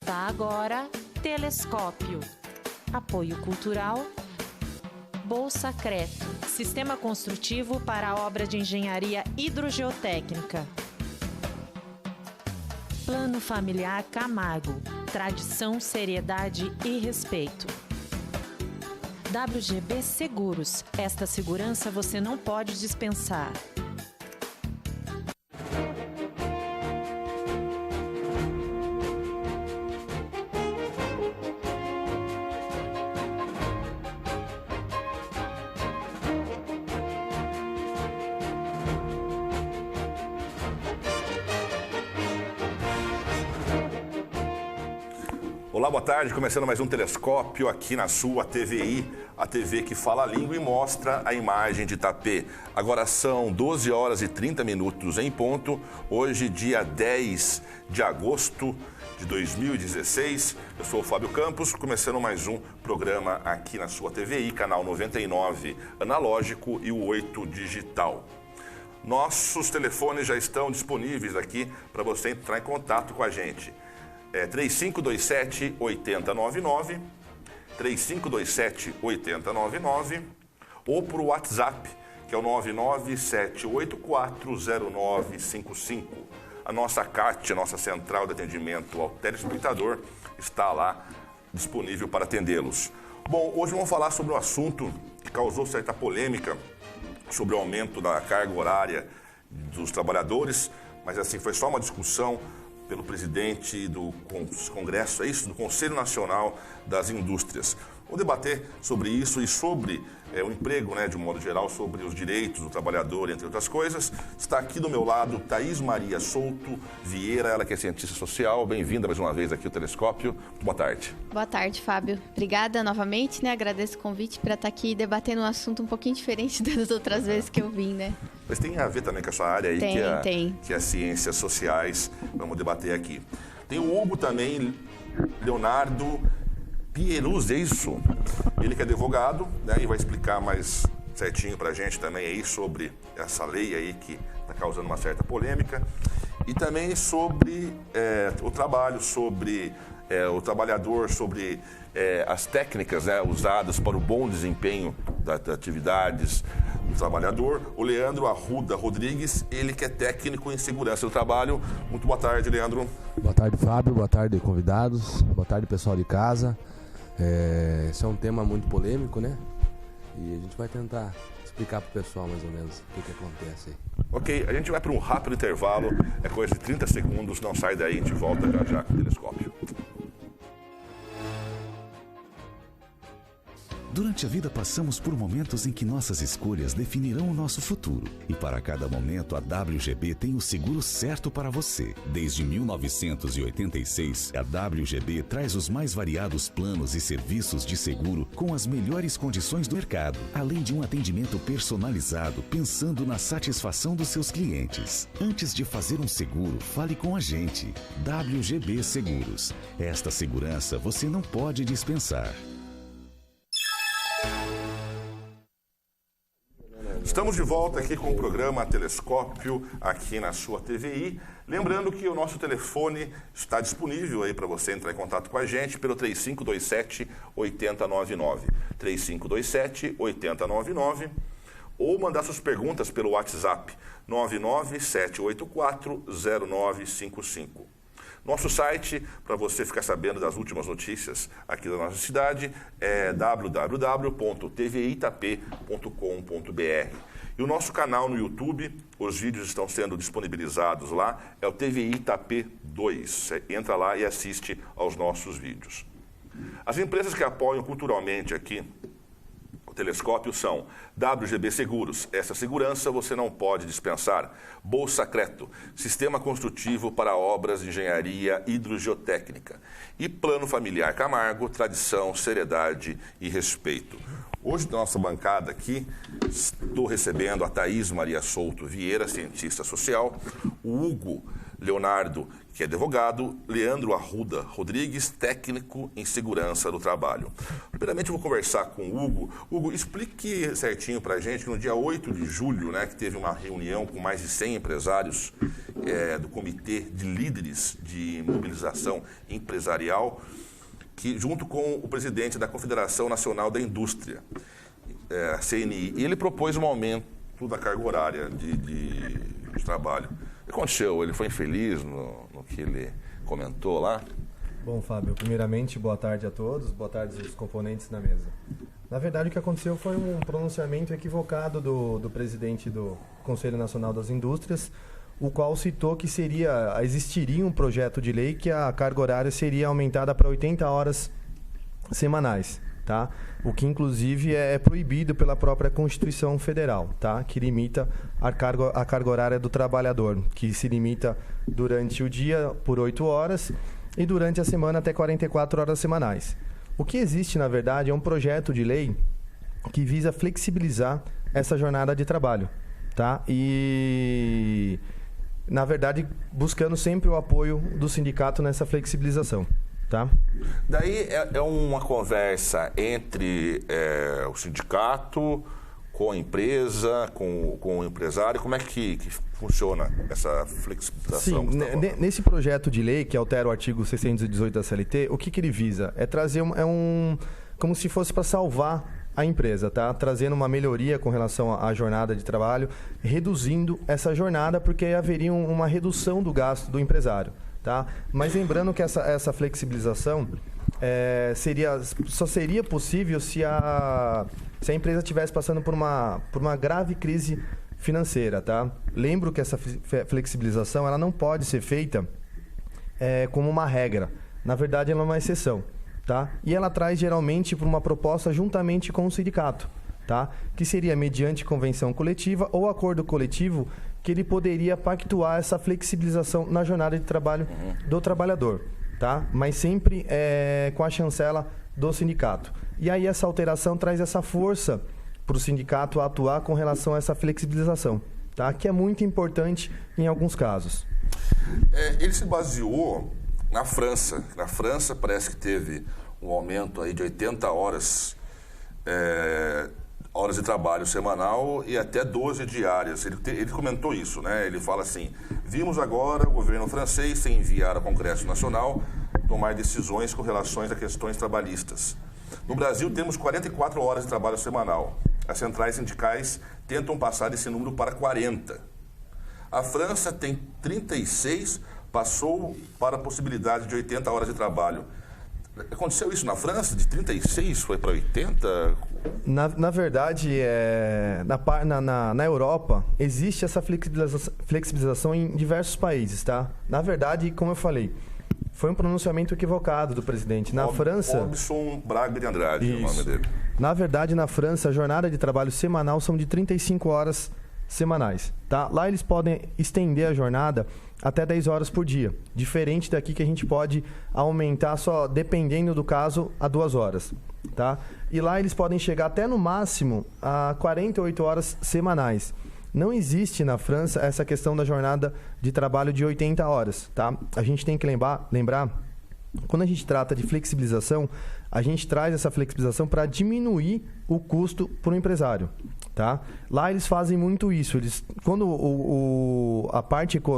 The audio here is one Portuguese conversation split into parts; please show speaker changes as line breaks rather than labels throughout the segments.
Começa agora Telescópio. Apoio Cultural. Bolsa Creto, Sistema Construtivo para a Obra de Engenharia Hidrogeotécnica. Plano Familiar Camargo, tradição, seriedade e respeito. WGB Seguros, esta segurança você não pode dispensar.
Olá, boa tarde. Começando mais um Telescópio aqui na sua TVI, a TV que fala a língua e mostra a imagem de Itapê. Agora são 12 horas e 30 minutos em ponto, hoje dia 10 de agosto de 2016. Eu sou o Fábio Campos, começando mais um programa aqui na sua TVI, canal 99 analógico e o 8 digital. Nossos telefones já estão disponíveis aqui para você entrar em contato com a gente. 3527-8099, 3527-8099, ou por WhatsApp, que é o 997840955. A nossa CAT, a nossa central de atendimento ao telespectador, está lá disponível para atendê-los. Bom, hoje vamos falar sobre um assunto que causou certa polêmica, sobre o aumento da carga horária dos trabalhadores, mas assim, foi só uma discussão pelo presidente do Congresso, é isso? Do Conselho Nacional das Indústrias. Vamos debater sobre isso e sobre o emprego, né, de um modo geral, sobre os direitos do trabalhador, entre outras coisas. Está aqui do meu lado Thaís Maria Souto Vieira, ela que é cientista social. Bem-vinda mais uma vez aqui ao Telescópio. Muito boa tarde.
Boa tarde, Fábio. Obrigada novamente, né? Agradeço o convite para estar aqui debatendo um assunto um pouquinho diferente das outras vezes que eu vim, né?
Mas tem a ver também com a sua área aí, que é ciências sociais. Vamos debater aqui. Tem o Hugo também, Leonardo Pieruz, é isso? Ele que é advogado, né, e vai explicar mais certinho pra gente também aí sobre essa lei aí que está causando uma certa polêmica. E também sobre o trabalho, sobre o trabalhador, sobre as técnicas, né, usadas para o bom desempenho das atividades do trabalhador. O Leandro Arruda Rodrigues, ele que é técnico em segurança do trabalho. Muito boa tarde, Leandro.
Boa tarde, Fábio. Boa tarde, convidados. Boa tarde, pessoal de casa. Esse é um tema muito polêmico, né? E a gente vai tentar explicar para o pessoal mais ou menos o que acontece aí.
Ok, a gente vai para um rápido intervalo, é coisa de 30 segundos, não sai daí, a gente volta já com o Telescópio.
Durante a vida passamos por momentos em que nossas escolhas definirão o nosso futuro. E para cada momento, a WGB tem o seguro certo para você. Desde 1986, a WGB traz os mais variados planos e serviços de seguro com as melhores condições do mercado, além de um atendimento personalizado pensando na satisfação dos seus clientes. Antes de fazer um seguro, fale com a gente. WGB Seguros. Esta segurança você não pode dispensar.
Estamos de volta aqui com o programa Telescópio, aqui na sua TVI. Lembrando que o nosso telefone está disponível aí para você entrar em contato com a gente pelo 3527-8099. 3527-8099. Ou mandar suas perguntas pelo WhatsApp 997840955. Nosso site, para você ficar sabendo das últimas notícias aqui da nossa cidade, é www.tviitap.com.br. E o nosso canal no YouTube, os vídeos estão sendo disponibilizados lá, é o TVI Itapê 2. Você entra lá e assiste aos nossos vídeos. As empresas que apoiam culturalmente aqui Telescópio são WGB Seguros, essa segurança você não pode dispensar. Bolsa Creto, Sistema Construtivo para Obras de Engenharia Hidrogeotécnica. E Plano Familiar Camargo, tradição, seriedade e respeito. Hoje, na nossa bancada aqui, estou recebendo a Thaís Maria Souto Vieira, cientista social, o Hugo Leonardo, que é advogado, Leandro Arruda Rodrigues, técnico em segurança do trabalho. Primeiramente, eu vou conversar com o Hugo. Hugo, explique certinho para a gente que no dia 8 de julho, né, que teve uma reunião com mais de 100 empresários do Comitê de Líderes de Mobilização Empresarial, que, junto com o presidente da Confederação Nacional da Indústria, a CNI, e ele propôs um aumento da carga horária de trabalho. O que aconteceu? Ele foi infeliz no que ele comentou lá?
Bom, Fábio, primeiramente, boa tarde a todos, boa tarde aos componentes da mesa. Na verdade, o que aconteceu foi um pronunciamento equivocado do presidente do Conselho Nacional das Indústrias, o qual citou que existiria um projeto de lei que a carga horária seria aumentada para 80 horas semanais, tá? O que, inclusive, é proibido pela própria Constituição Federal, tá? Que limita a carga horária do trabalhador, que se limita durante o dia por 8 horas e durante a semana até 44 horas semanais. O que existe, na verdade, é um projeto de lei que visa flexibilizar essa jornada de trabalho, tá? E, na verdade, buscando sempre o apoio do sindicato nessa flexibilização, tá?
Daí é uma conversa entre o sindicato, com a empresa, com o empresário. Como é que funciona essa flexibilização?
Sim, nesse projeto de lei que altera o artigo 618 da CLT, o que ele visa? É trazer como se fosse para salvar a empresa, tá? Trazendo uma melhoria com relação à jornada de trabalho, reduzindo essa jornada, porque aí haveria uma redução do gasto do empresário, tá? Mas lembrando que essa flexibilização só seria possível se a empresa estivesse passando por uma grave crise financeira, tá? Lembro que essa flexibilização ela não pode ser feita como uma regra. Na verdade, ela é uma exceção, tá? E ela traz geralmente por uma proposta juntamente com o sindicato, tá? Que seria mediante convenção coletiva ou acordo coletivo que ele poderia pactuar essa flexibilização na jornada de trabalho do trabalhador, tá? Mas sempre com a chancela do sindicato. E aí essa alteração traz essa força para o sindicato atuar com relação a essa flexibilização, tá? Que é muito importante em alguns casos.
Ele se baseou na França. Na França parece que teve um aumento aí de 80 horas de trabalho semanal e até 12 diárias. Ele comentou isso, né? Ele fala assim: vimos agora o governo francês, sem enviar ao Congresso Nacional, tomar decisões com relação a questões trabalhistas. No Brasil, temos 44 horas de trabalho semanal. As centrais sindicais tentam passar esse número para 40. A França tem 36, passou para a possibilidade de 80 horas de trabalho. Aconteceu isso na França? De 36 foi para 80?
Na verdade, na Europa, existe essa flexibilização em diversos países, tá? Na verdade, como eu falei, foi um pronunciamento equivocado do presidente. Na França...
Robson Braga de Andrade, é o nome dele.
Na verdade, na França, a jornada de trabalho semanal são de 35 horas semanais, tá? Lá eles podem estender a jornada até 10 horas por dia. Diferente daqui que a gente pode aumentar só, dependendo do caso, a 2 horas, tá? E lá eles podem chegar até no máximo a 48 horas semanais. Não existe na França essa questão da jornada de trabalho de 80 horas, tá? A gente tem que lembrar, quando a gente trata de flexibilização, a gente traz essa flexibilização para diminuir o custo para o empresário, tá? Lá eles fazem muito isso. Quando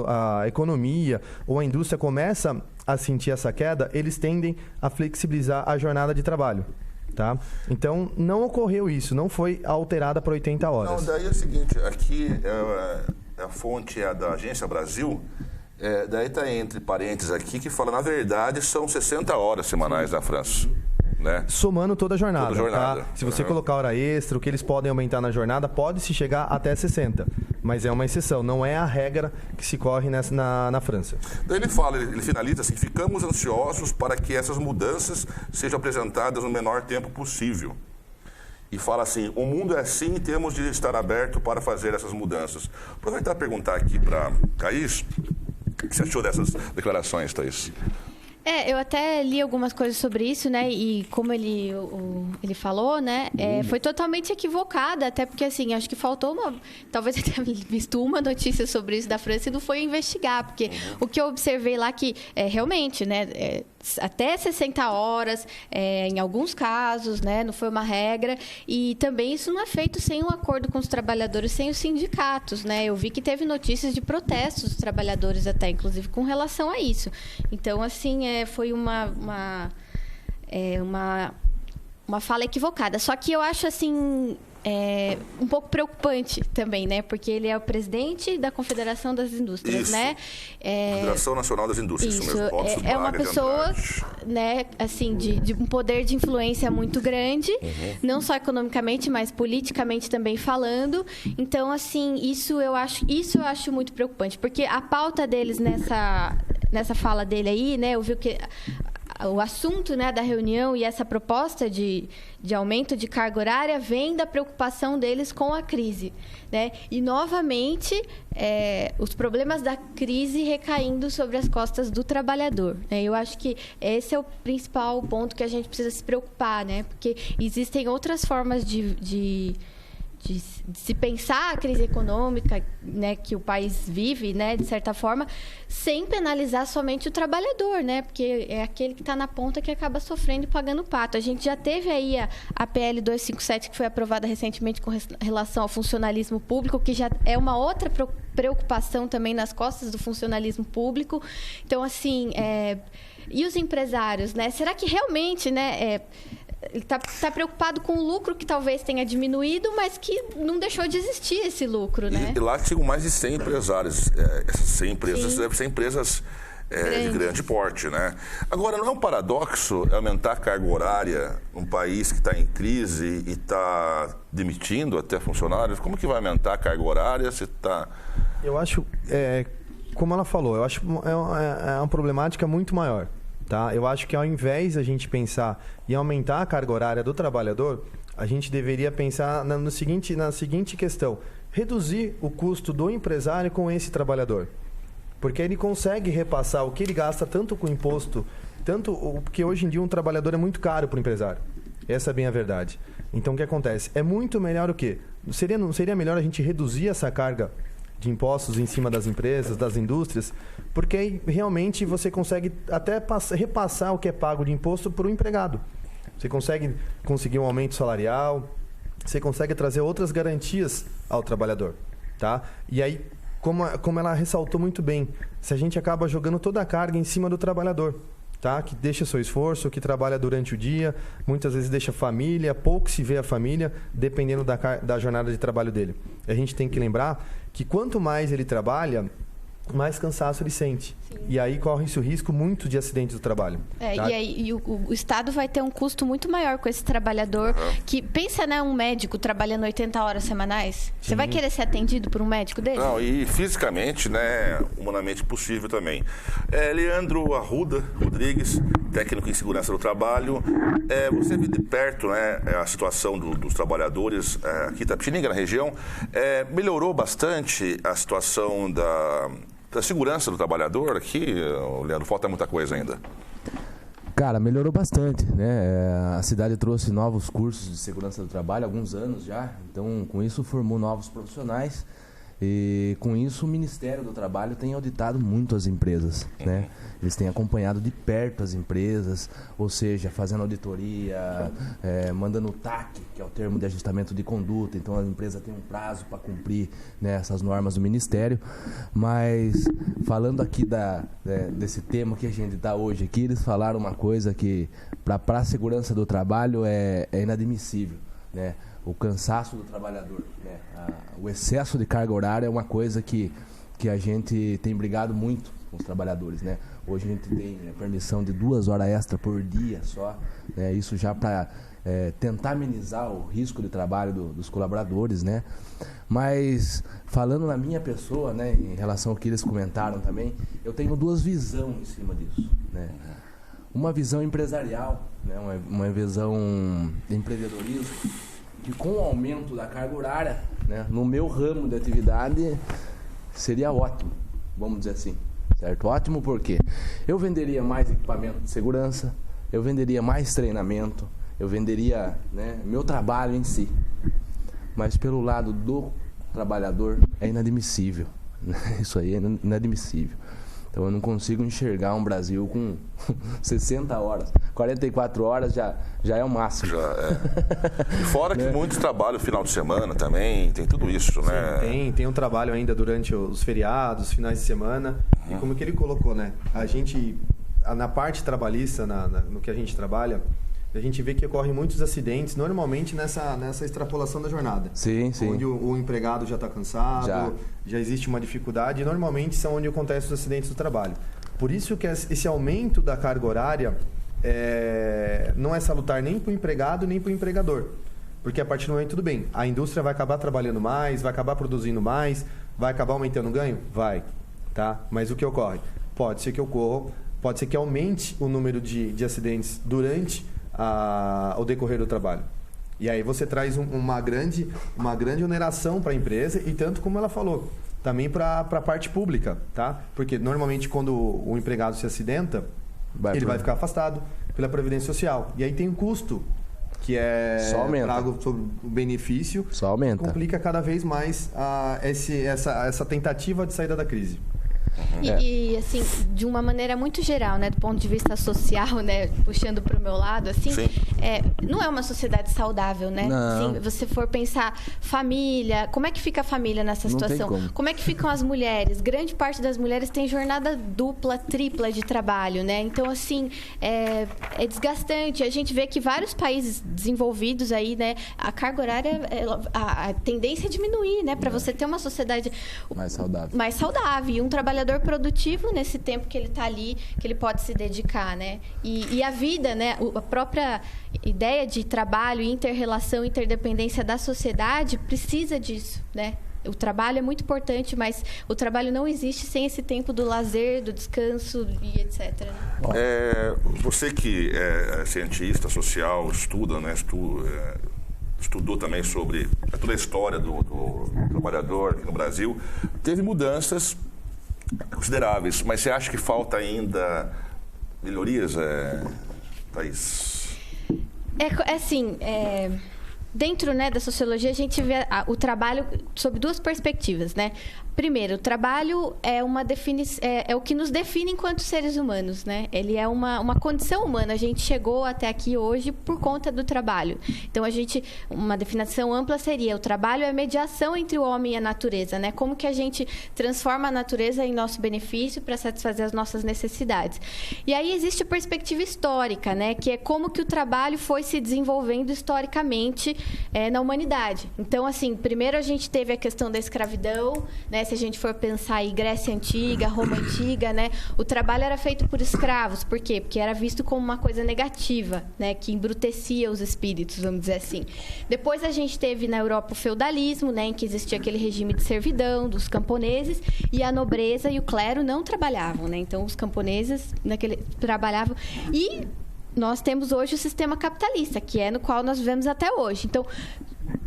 a economia ou a indústria começa a sentir essa queda, eles tendem a flexibilizar a jornada de trabalho. Tá? Então, não ocorreu isso, não foi alterada para 80 horas.
Não, daí é o seguinte, aqui a fonte é da Agência Brasil, daí está entre parênteses aqui, que fala, na verdade, são 60 horas semanais na França. Né?
Somando toda a jornada.
Toda a jornada.
Tá? Se você colocar hora extra, o que eles podem aumentar na jornada, pode-se chegar até 60. Mas é uma exceção, não é a regra que se corre na França.
Daí ele finaliza assim: ficamos ansiosos para que essas mudanças sejam apresentadas no menor tempo possível. E fala assim: o mundo é assim e temos de estar aberto para fazer essas mudanças. Vou aproveitar e perguntar aqui para Thaís, o que você achou dessas declarações, Thaís?
Eu até li algumas coisas sobre isso, né? E como ele falou, né? Foi totalmente equivocada, até porque, assim, acho que faltou talvez eu tenha visto uma notícia sobre isso da França e não foi investigar, porque o que eu observei lá que, realmente, né? Até 60 horas, em alguns casos, né? Não foi uma regra. E também isso não é feito sem um acordo com os trabalhadores, sem os sindicatos, né? Eu vi que teve notícias de protestos dos trabalhadores até, inclusive, com relação a isso. Então, assim, foi uma fala equivocada. Só que eu acho, assim, um pouco preocupante também, né? Porque ele é o presidente da Confederação das Indústrias,
isso.
né?
Confederação Nacional das Indústrias.
Isso.
Mesmo.
É uma pessoa, né, assim, de um poder de influência muito grande, não só economicamente, mas politicamente também falando. Então, assim, isso eu acho muito preocupante, porque a pauta deles nessa fala dele aí, né, eu vi que o assunto, né, da reunião e essa proposta de aumento de carga horária vem da preocupação deles com a crise, né? E, novamente, os problemas da crise recaindo sobre as costas do trabalhador, né? Eu acho que esse é o principal ponto que a gente precisa se preocupar, né? Porque existem outras formas de se pensar a crise econômica, né, que o país vive, né, de certa forma, sem penalizar somente o trabalhador, né, porque é aquele que está na ponta que acaba sofrendo e pagando o pato. A gente já teve aí a PL 257, que foi aprovada recentemente com relação ao funcionalismo público, que já é uma outra preocupação também nas costas do funcionalismo público. Então, assim, e os empresários, né? Será que realmente, né, ele está preocupado com o lucro que talvez tenha diminuído, mas que não deixou de existir esse lucro, né?
E lá tinham mais de 100 empresários. Essas 100 empresas devem ser empresas de grande porte, né? Agora, não é um paradoxo aumentar a carga horária num país que está em crise e está demitindo até funcionários? Como que vai aumentar a carga horária se está...
Eu acho, como ela falou, eu acho é uma problemática muito maior. Tá? Eu acho que ao invés de a gente pensar em aumentar a carga horária do trabalhador, a gente deveria pensar na seguinte questão: reduzir o custo do empresário com esse trabalhador. Porque ele consegue repassar o que ele gasta tanto com imposto, porque hoje em dia um trabalhador é muito caro para o empresário. Essa é bem a verdade. Então o que acontece? É muito melhor o quê? Não seria melhor a gente reduzir essa carga de impostos em cima das empresas, das indústrias, porque aí realmente você consegue até repassar o que é pago de imposto para o empregado. Você conseguir um aumento salarial, você consegue trazer outras garantias ao trabalhador, tá? E aí, como ela ressaltou muito bem, se a gente acaba jogando toda a carga em cima do trabalhador, tá? Que deixa seu esforço, que trabalha durante o dia, muitas vezes deixa família, pouco se vê a família, dependendo da jornada de trabalho dele. A gente tem que lembrar que quanto mais ele trabalha, mais cansaço ele sente. Sim. E aí corre-se o risco muito de acidentes do trabalho. Tá?
E o Estado vai ter um custo muito maior com esse trabalhador. Que pensa, né, um médico trabalhando 80 horas semanais. Sim. Você vai querer ser atendido por um médico desse?
Não, e fisicamente, né, humanamente possível também. Leandro Arruda Rodrigues, técnico em segurança do trabalho. Você viu de perto, né, a situação dos trabalhadores aqui em Itapetininga, na região. Melhorou bastante a situação da segurança do trabalhador aqui, Leandro? Falta muita coisa ainda.
Cara, melhorou bastante, né? A cidade trouxe novos cursos de segurança do trabalho há alguns anos já, então com isso formou novos profissionais e com isso o Ministério do Trabalho tem auditado muito as empresas, né? Eles têm acompanhado de perto as empresas, ou seja, fazendo auditoria, mandando o TAC, que é o termo de ajustamento de conduta, então a empresa tem um prazo para cumprir, né, essas normas do Ministério. Mas falando aqui desse tema que a gente está hoje aqui, eles falaram uma coisa que para a segurança do trabalho é inadmissível, né? O cansaço do trabalhador, né? O excesso de carga horária é uma coisa que a gente tem brigado muito com os trabalhadores, né? Hoje a gente tem permissão de 2 horas extra por dia só, né? Isso já para tentar amenizar o risco de trabalho dos colaboradores, né? Mas falando na minha pessoa, né, em relação ao que eles comentaram também, eu tenho 2 visões em cima disso, né? Uma visão empresarial, né? Uma visão de empreendedorismo, que com o aumento da carga horária, né, no meu ramo de atividade, seria ótimo, vamos dizer assim. certo? Ótimo porque eu venderia mais equipamento de segurança, eu venderia mais treinamento, eu venderia, né, meu trabalho em si. Mas pelo lado do trabalhador é inadmissível. Isso aí é inadmissível. Então eu não consigo enxergar um Brasil com 60 horas. 44 horas já é o máximo.
Já é. E fora que muitos trabalham final de semana também, tem tudo isso, né?
Sim, tem um trabalho ainda durante os feriados, finais de semana. E como que ele colocou, né? A gente, na parte trabalhista, no que a gente trabalha, a gente vê que ocorrem muitos acidentes, normalmente nessa extrapolação da jornada.
Sim.
Onde o empregado já está cansado, já existe uma dificuldade, e normalmente são onde acontecem os acidentes do trabalho. Por isso que esse aumento da carga horária não é salutar nem para o empregado, nem para o empregador. Porque a partir do momento, tudo bem, a indústria vai acabar trabalhando mais, vai acabar produzindo mais, vai acabar aumentando o ganho? Vai, tá? Mas o que ocorre? Pode ser que aumente o número de acidentes durante o decorrer do trabalho. E aí você traz uma grande oneração para a empresa e tanto como ela falou, também para a parte pública, tá? Porque normalmente quando o empregado se acidenta, ele vai ficar afastado pela Previdência Social. E aí tem um custo que é trago sobre o benefício.
Só aumenta.
Complica cada vez mais essa tentativa de saída da crise.
E assim, de uma maneira muito geral, né, do ponto de vista social, né, puxando para o meu lado, assim, não é uma sociedade saudável, né?
Não.
Se você for pensar família, como é que fica a família nessa situação? Como é que ficam as mulheres? Grande parte das mulheres tem jornada dupla, tripla de trabalho, né? Então, assim, é desgastante. A gente vê que vários países desenvolvidos aí, né, a carga horária, a tendência é diminuir, né, para você ter uma sociedade mais saudável e um trabalhador produtivo nesse tempo que ele está ali, que ele pode se dedicar, né? E a vida, né? A própria ideia de trabalho, inter-relação, interdependência da sociedade precisa disso, né? O trabalho é muito importante, mas o trabalho não existe sem esse tempo do lazer, do descanso e etc. Né?
Você que é cientista social, estuda, né? Estudou também sobre toda a história do trabalhador aqui no Brasil, teve mudanças consideráveis, mas você acha que falta ainda melhorias, Thaís?
Dentro, né, da sociologia, a gente vê o trabalho sob duas perspectivas, né? Primeiro, o trabalho é o que nos define enquanto seres humanos, né? Ele é uma condição humana. A gente chegou até aqui hoje por conta do trabalho. Então, uma definição ampla seria: o trabalho é a mediação entre o homem e a natureza, né? Como que a gente transforma a natureza em nosso benefício para satisfazer as nossas necessidades. E aí existe a perspectiva histórica, né? Que é como que o trabalho foi se desenvolvendo historicamente na humanidade. Então, assim, primeiro a gente teve a questão da escravidão, né? Se a gente for pensar em Grécia Antiga, Roma Antiga, né? O trabalho era feito por escravos. Por quê? Porque era visto como uma coisa negativa, né? Que embrutecia os espíritos, vamos dizer assim. Depois a gente teve na Europa o feudalismo, né? Em que existia aquele regime de servidão dos camponeses, e a nobreza e o clero não trabalhavam, né? Então, os camponeses trabalhavam. E nós temos hoje o sistema capitalista, que é no qual nós vivemos até hoje. Então,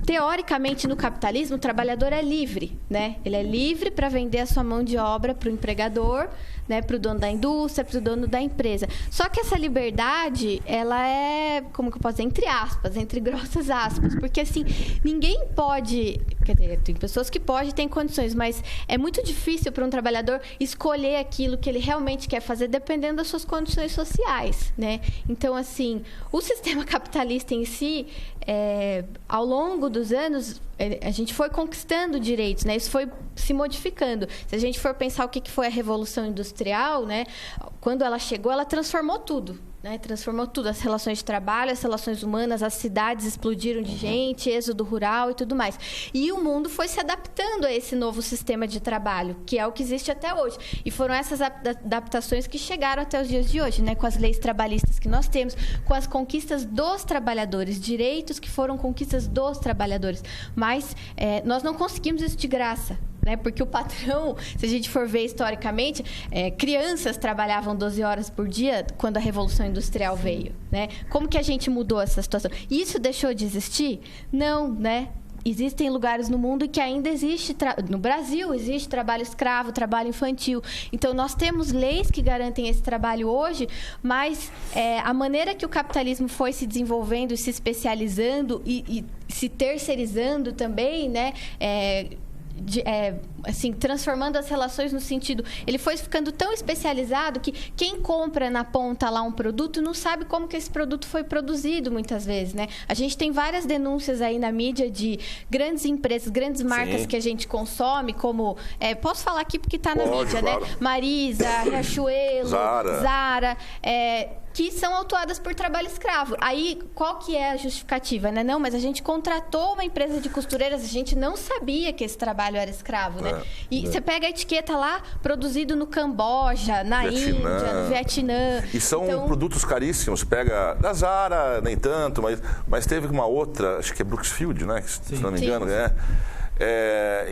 teoricamente, no capitalismo, o trabalhador é livre, né? Ele é livre para vender a sua mão de obra para o empregador, né? Para o dono da indústria, para o dono da empresa. Só que essa liberdade, ela é, como que eu posso dizer, entre aspas, entre grossas aspas, porque assim, ninguém pode, quer dizer, tem pessoas que podem, têm condições, mas é muito difícil para um trabalhador escolher aquilo que ele realmente quer fazer dependendo das suas condições sociais, né? Então, assim, o sistema capitalista em si, ao longo dos anos, a gente foi conquistando direitos, né? Isso foi se modificando. Se a gente for pensar o que foi a Revolução Industrial, né? Quando ela chegou, ela transformou tudo. Né? Transformou tudo, as relações de trabalho, as relações humanas, as cidades explodiram de gente, êxodo rural e tudo mais. E o mundo foi se adaptando a esse novo sistema de trabalho, que é o que existe até hoje. E foram essas adaptações que chegaram até os dias de hoje, né? Com as leis trabalhistas que nós temos, com as conquistas dos trabalhadores, direitos que foram conquistas dos trabalhadores. Mas nós não conseguimos isso de graça. Né? Porque o patrão, se a gente for ver historicamente, crianças trabalhavam 12 horas por dia quando a Revolução Industrial veio. Né? Como que a gente mudou essa situação? Isso deixou de existir? Não, né? existem lugares no mundo que ainda existe, no Brasil existe trabalho escravo, trabalho infantil. Então, nós temos leis que garantem esse trabalho hoje, mas a maneira que o capitalismo foi se desenvolvendo e se especializando e se terceirizando também, né? Assim, transformando as relações no sentido... Ele foi ficando tão especializado que quem compra na ponta lá um produto não sabe como que esse produto foi produzido, muitas vezes, né? A gente tem várias denúncias aí na mídia de grandes empresas, grandes marcas que a gente consome, como... posso falar aqui porque está na mídia, claro, né? Marisa, Riachuelo, Zara que são autuadas por trabalho escravo. Aí, qual que é a justificativa, né? Não, mas a gente contratou uma empresa de costureiras, a gente não sabia que esse trabalho era escravo, né? E você pega a etiqueta lá, produzido no Camboja, na Índia, no Vietnã.
E são produtos caríssimos. Pega da Zara, nem tanto, mas teve uma outra, acho que é Brooksfield, né? Se não me engano,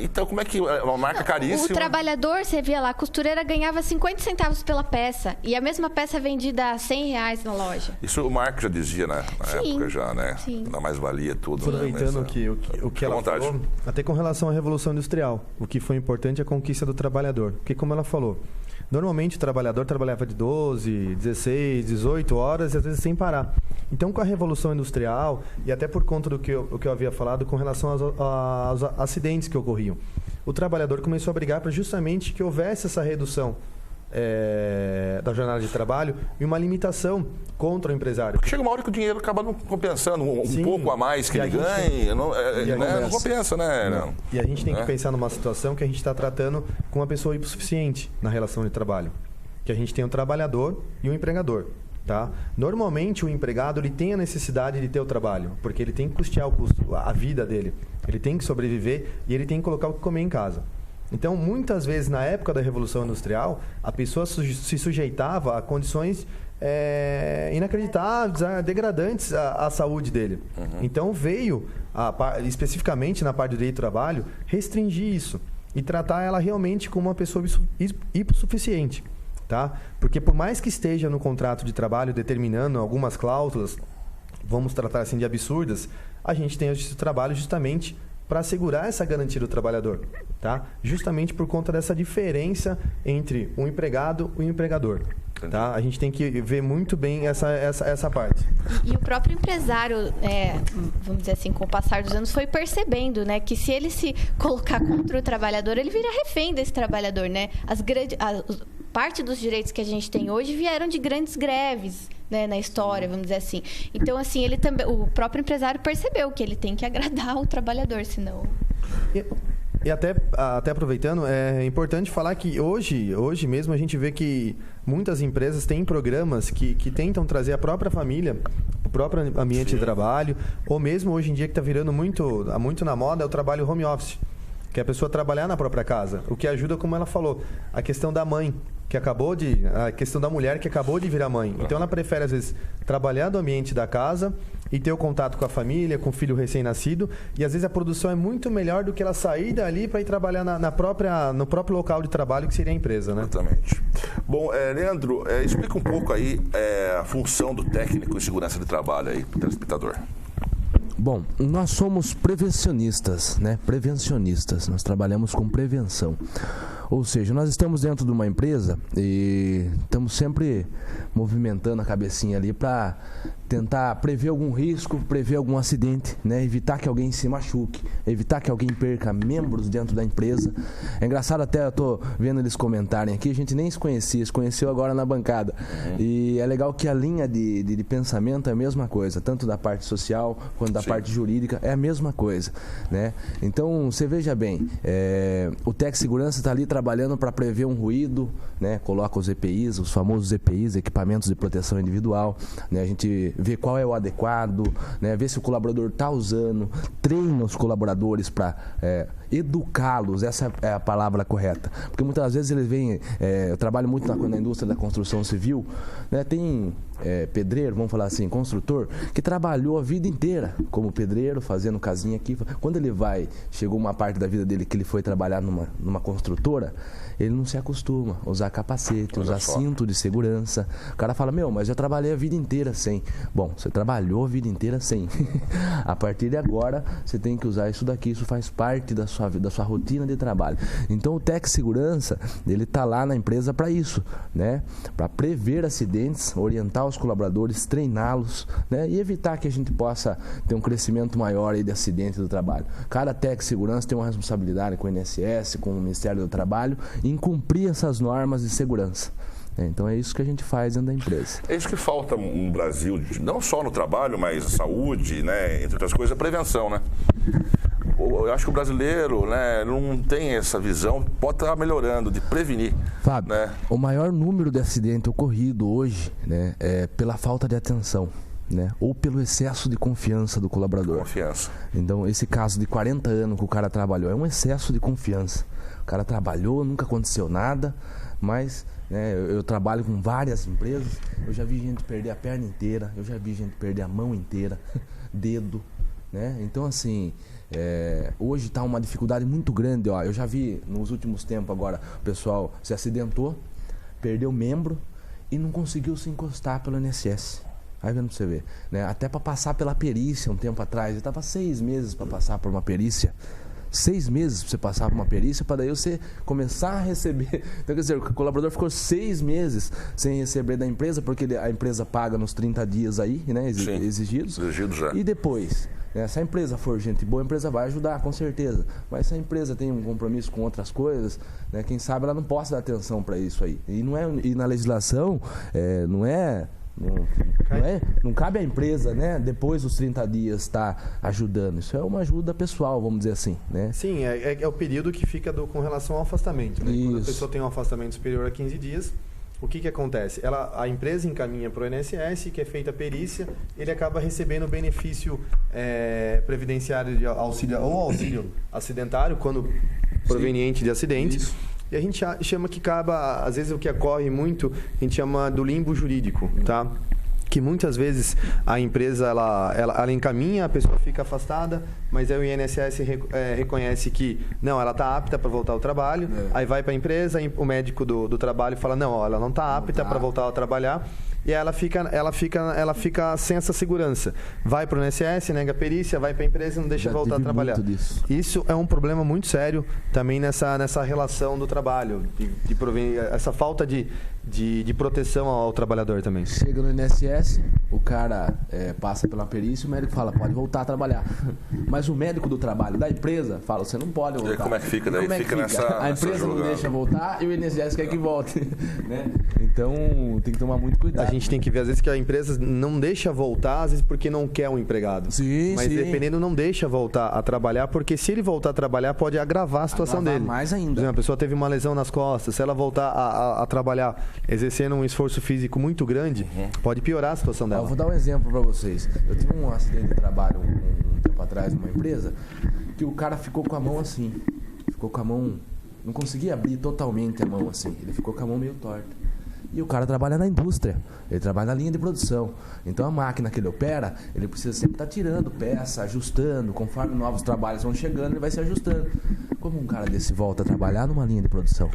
então, como é que... Uma marca caríssima...
O trabalhador, você via lá, a costureira ganhava 50 centavos pela peça. E a mesma peça é vendida a R$100 na loja.
Isso o Marco já dizia, né? Na época já, né? Da mais-valia, tudo.
Aproveitando o que ela falou, até com relação à Revolução Industrial, o que foi importante é a conquista do trabalhador. Porque, como ela falou, normalmente o trabalhador trabalhava de 12, 16, 18 horas e às vezes sem parar. Então, com a Revolução Industrial, e até por conta do que eu havia falado com relação aos acidentes que ocorriam, o trabalhador começou a brigar para justamente que houvesse essa redução da jornada de trabalho e uma limitação contra o empresário.
Porque chega uma hora que o dinheiro acaba não compensando um pouco a mais que ele ganha, não compensa, né?
Não. E a gente tem que pensar numa situação que a gente está tratando com uma pessoa hipossuficiente na relação de trabalho. Que a gente tem um trabalhador e um empregador. Tá? Normalmente, o empregado ele tem a necessidade de ter o trabalho, porque ele tem que custear a vida dele. Ele tem que sobreviver e ele tem que colocar o que comer em casa. Então, muitas vezes, na época da Revolução Industrial, a pessoa se sujeitava a condições inacreditáveis, degradantes à saúde dele. Então, veio, especificamente na parte do direito do trabalho, restringir isso e tratar ela realmente como uma pessoa hipossuficiente. Tá? Porque por mais que esteja no contrato de trabalho determinando algumas cláusulas, vamos tratar assim de absurdas, a gente tem o trabalho justamente para assegurar essa garantia do trabalhador, tá? Justamente por conta dessa diferença entre o empregado e o empregador. Tá? A gente tem que ver muito bem essa parte.
E o próprio empresário, vamos dizer assim, com o passar dos anos, foi percebendo, né, que se ele se colocar contra o trabalhador, ele vira refém desse trabalhador, né? Parte dos direitos que a gente tem hoje vieram de grandes greves, né, na história, vamos dizer assim. Então, assim, o próprio empresário percebeu que ele tem que agradar o trabalhador, senão...
E até aproveitando, é importante falar que hoje mesmo a gente vê que muitas empresas têm programas que tentam trazer a própria família, o próprio ambiente de trabalho, ou mesmo hoje em dia que está virando muito na moda é o trabalho home office, que é a pessoa trabalhar na própria casa, o que ajuda, como ela falou, a questão da mãe, a questão da mulher que acabou de virar mãe. Então ela prefere, às vezes, trabalhar do ambiente da casa e ter o contato com a família, com o filho recém-nascido, e às vezes a produção é muito melhor do que ela sair dali para ir trabalhar no próprio local de trabalho, que seria a empresa, né?
Exatamente. Bom, Leandro, explica um pouco aí a função do técnico em segurança de trabalho aí para o telespectador.
Bom, nós somos prevencionistas, né? Prevencionistas, nós trabalhamos com prevenção. Ou seja, nós estamos dentro de uma empresa e estamos sempre movimentando a cabecinha ali para tentar prever algum risco, prever algum acidente, né? Evitar que alguém se machuque, evitar que alguém perca membros dentro da empresa. É engraçado, até eu tô vendo eles comentarem aqui, a gente nem se conheceu agora na bancada. E é legal que a linha de pensamento é a mesma coisa, tanto da parte social quanto da parte jurídica, é a mesma coisa, né? Então, você veja bem, o Tec Segurança está ali trabalhando para prever um ruído, né? Coloca os EPIs, os famosos EPIs, equipamentos de proteção individual, né? A gente vê qual é o adequado, né? Vê se o colaborador está usando, treina os colaboradores para educá-los, essa é a palavra correta. Porque muitas vezes eles vêm, eu trabalho muito na indústria da construção civil, né? Tem pedreiro, vamos falar assim, construtor, que trabalhou a vida inteira como pedreiro, fazendo casinha aqui. Quando ele chegou uma parte da vida dele que ele foi trabalhar numa construtora, colaboradora, ele não se acostuma a usar capacete, usar cinto de segurança. O cara fala, mas eu trabalhei a vida inteira sem. Bom, você trabalhou a vida inteira sem. A partir de agora, você tem que usar isso daqui, isso faz parte da sua vida, da sua rotina de trabalho. Então, o Tec Segurança, ele está lá na empresa para isso, né? Para prever acidentes, orientar os colaboradores, treiná-los, né? E evitar que a gente possa ter um crescimento maior aí de acidente do trabalho. Cada Tec Segurança tem uma responsabilidade com o INSS, com o Ministério do Trabalho, em cumprir essas normas de segurança. Então é isso que a gente faz dentro da empresa.
É isso que falta no Brasil, não só no trabalho, mas saúde, né? Entre outras coisas, a prevenção, né? Eu acho que o brasileiro, né, não tem essa visão, pode estar melhorando, de prevenir.
Fábio,
né?
O maior número de acidentes ocorrido hoje, né, é pela falta de atenção, né, ou pelo excesso de confiança do colaborador.
Confiança.
Então, esse caso de 40 anos que o cara trabalhou, é um excesso de confiança. O cara trabalhou, nunca aconteceu nada, mas... eu trabalho com várias empresas, eu já vi gente perder a perna inteira, eu já vi gente perder a mão inteira, dedo, né? Então, assim, hoje está uma dificuldade muito grande, ó. Eu já vi nos últimos tempos agora, o pessoal se acidentou, perdeu membro e não conseguiu se encostar pelo INSS. Aí vendo pra você ver, né? Até para passar pela perícia um tempo atrás, eu estava 6 meses para passar por uma perícia. 6 meses para você passar por uma perícia, para daí você começar a receber. Então, quer dizer, o colaborador ficou 6 meses sem receber da empresa, porque a empresa paga nos 30 dias aí, né, exigidos.
Exigidos já.
E depois, né, se a empresa for gente boa, a empresa vai ajudar, com certeza. Mas se a empresa tem um compromisso com outras coisas, né, quem sabe ela não possa dar atenção para isso aí. E na legislação, não cabe à empresa, né, depois dos 30 dias estar ajudando. Isso é uma ajuda pessoal, vamos dizer assim, né?
Sim, é o período que fica com relação ao afastamento, né? Quando a pessoa tem um afastamento superior a 15 dias, o que acontece? A empresa encaminha para o INSS, que é feita a perícia, ele acaba recebendo o benefício previdenciário de auxílio acidentário, quando proveniente de acidente. Isso. E a gente chama que acaba, às vezes o que ocorre muito, a gente chama do limbo jurídico, tá? Que muitas vezes a empresa ela encaminha, a pessoa fica afastada, mas aí o INSS reconhece que não, ela está apta para voltar ao trabalho, aí vai para a empresa, o médico do trabalho fala, não, ela não está apta para voltar a trabalhar, e ela fica sem essa segurança. Vai para o INSS, nega a perícia, vai para a empresa e não deixa voltar a trabalhar. Isso é um problema muito sério também nessa relação do trabalho, essa falta de proteção ao trabalhador também.
Chega no INSS, o cara passa pela perícia, o médico fala, pode voltar a trabalhar. Mas o médico do trabalho, da empresa, fala, você não pode voltar.
E como é que fica? Daí fica nessa...
A empresa não deixa voltar e o INSS quer que volte. Né? Então, tem que tomar muito cuidado.
A gente tem que ver, às vezes, que a empresa não deixa voltar, às vezes porque não quer um empregado.
Sim,
mas dependendo, não deixa voltar a trabalhar, porque se ele voltar a trabalhar, pode agravar a situação dele.
Mais ainda.
Por exemplo, a pessoa teve uma lesão nas costas, se ela voltar a trabalhar exercendo um esforço físico muito grande, pode piorar a situação dela.
Eu vou dar um exemplo para vocês. Eu tive um acidente de trabalho um tempo atrás numa empresa, que o cara ficou com a mão assim. Ficou com a mão... Não conseguia abrir totalmente a mão assim. Ele ficou com a mão meio torta. E o cara trabalha na indústria, ele trabalha na linha de produção. Então a máquina que ele opera, ele precisa sempre estar tirando peça, ajustando, conforme novos trabalhos vão chegando, ele vai se ajustando. Como um cara desse volta a trabalhar numa linha de produção?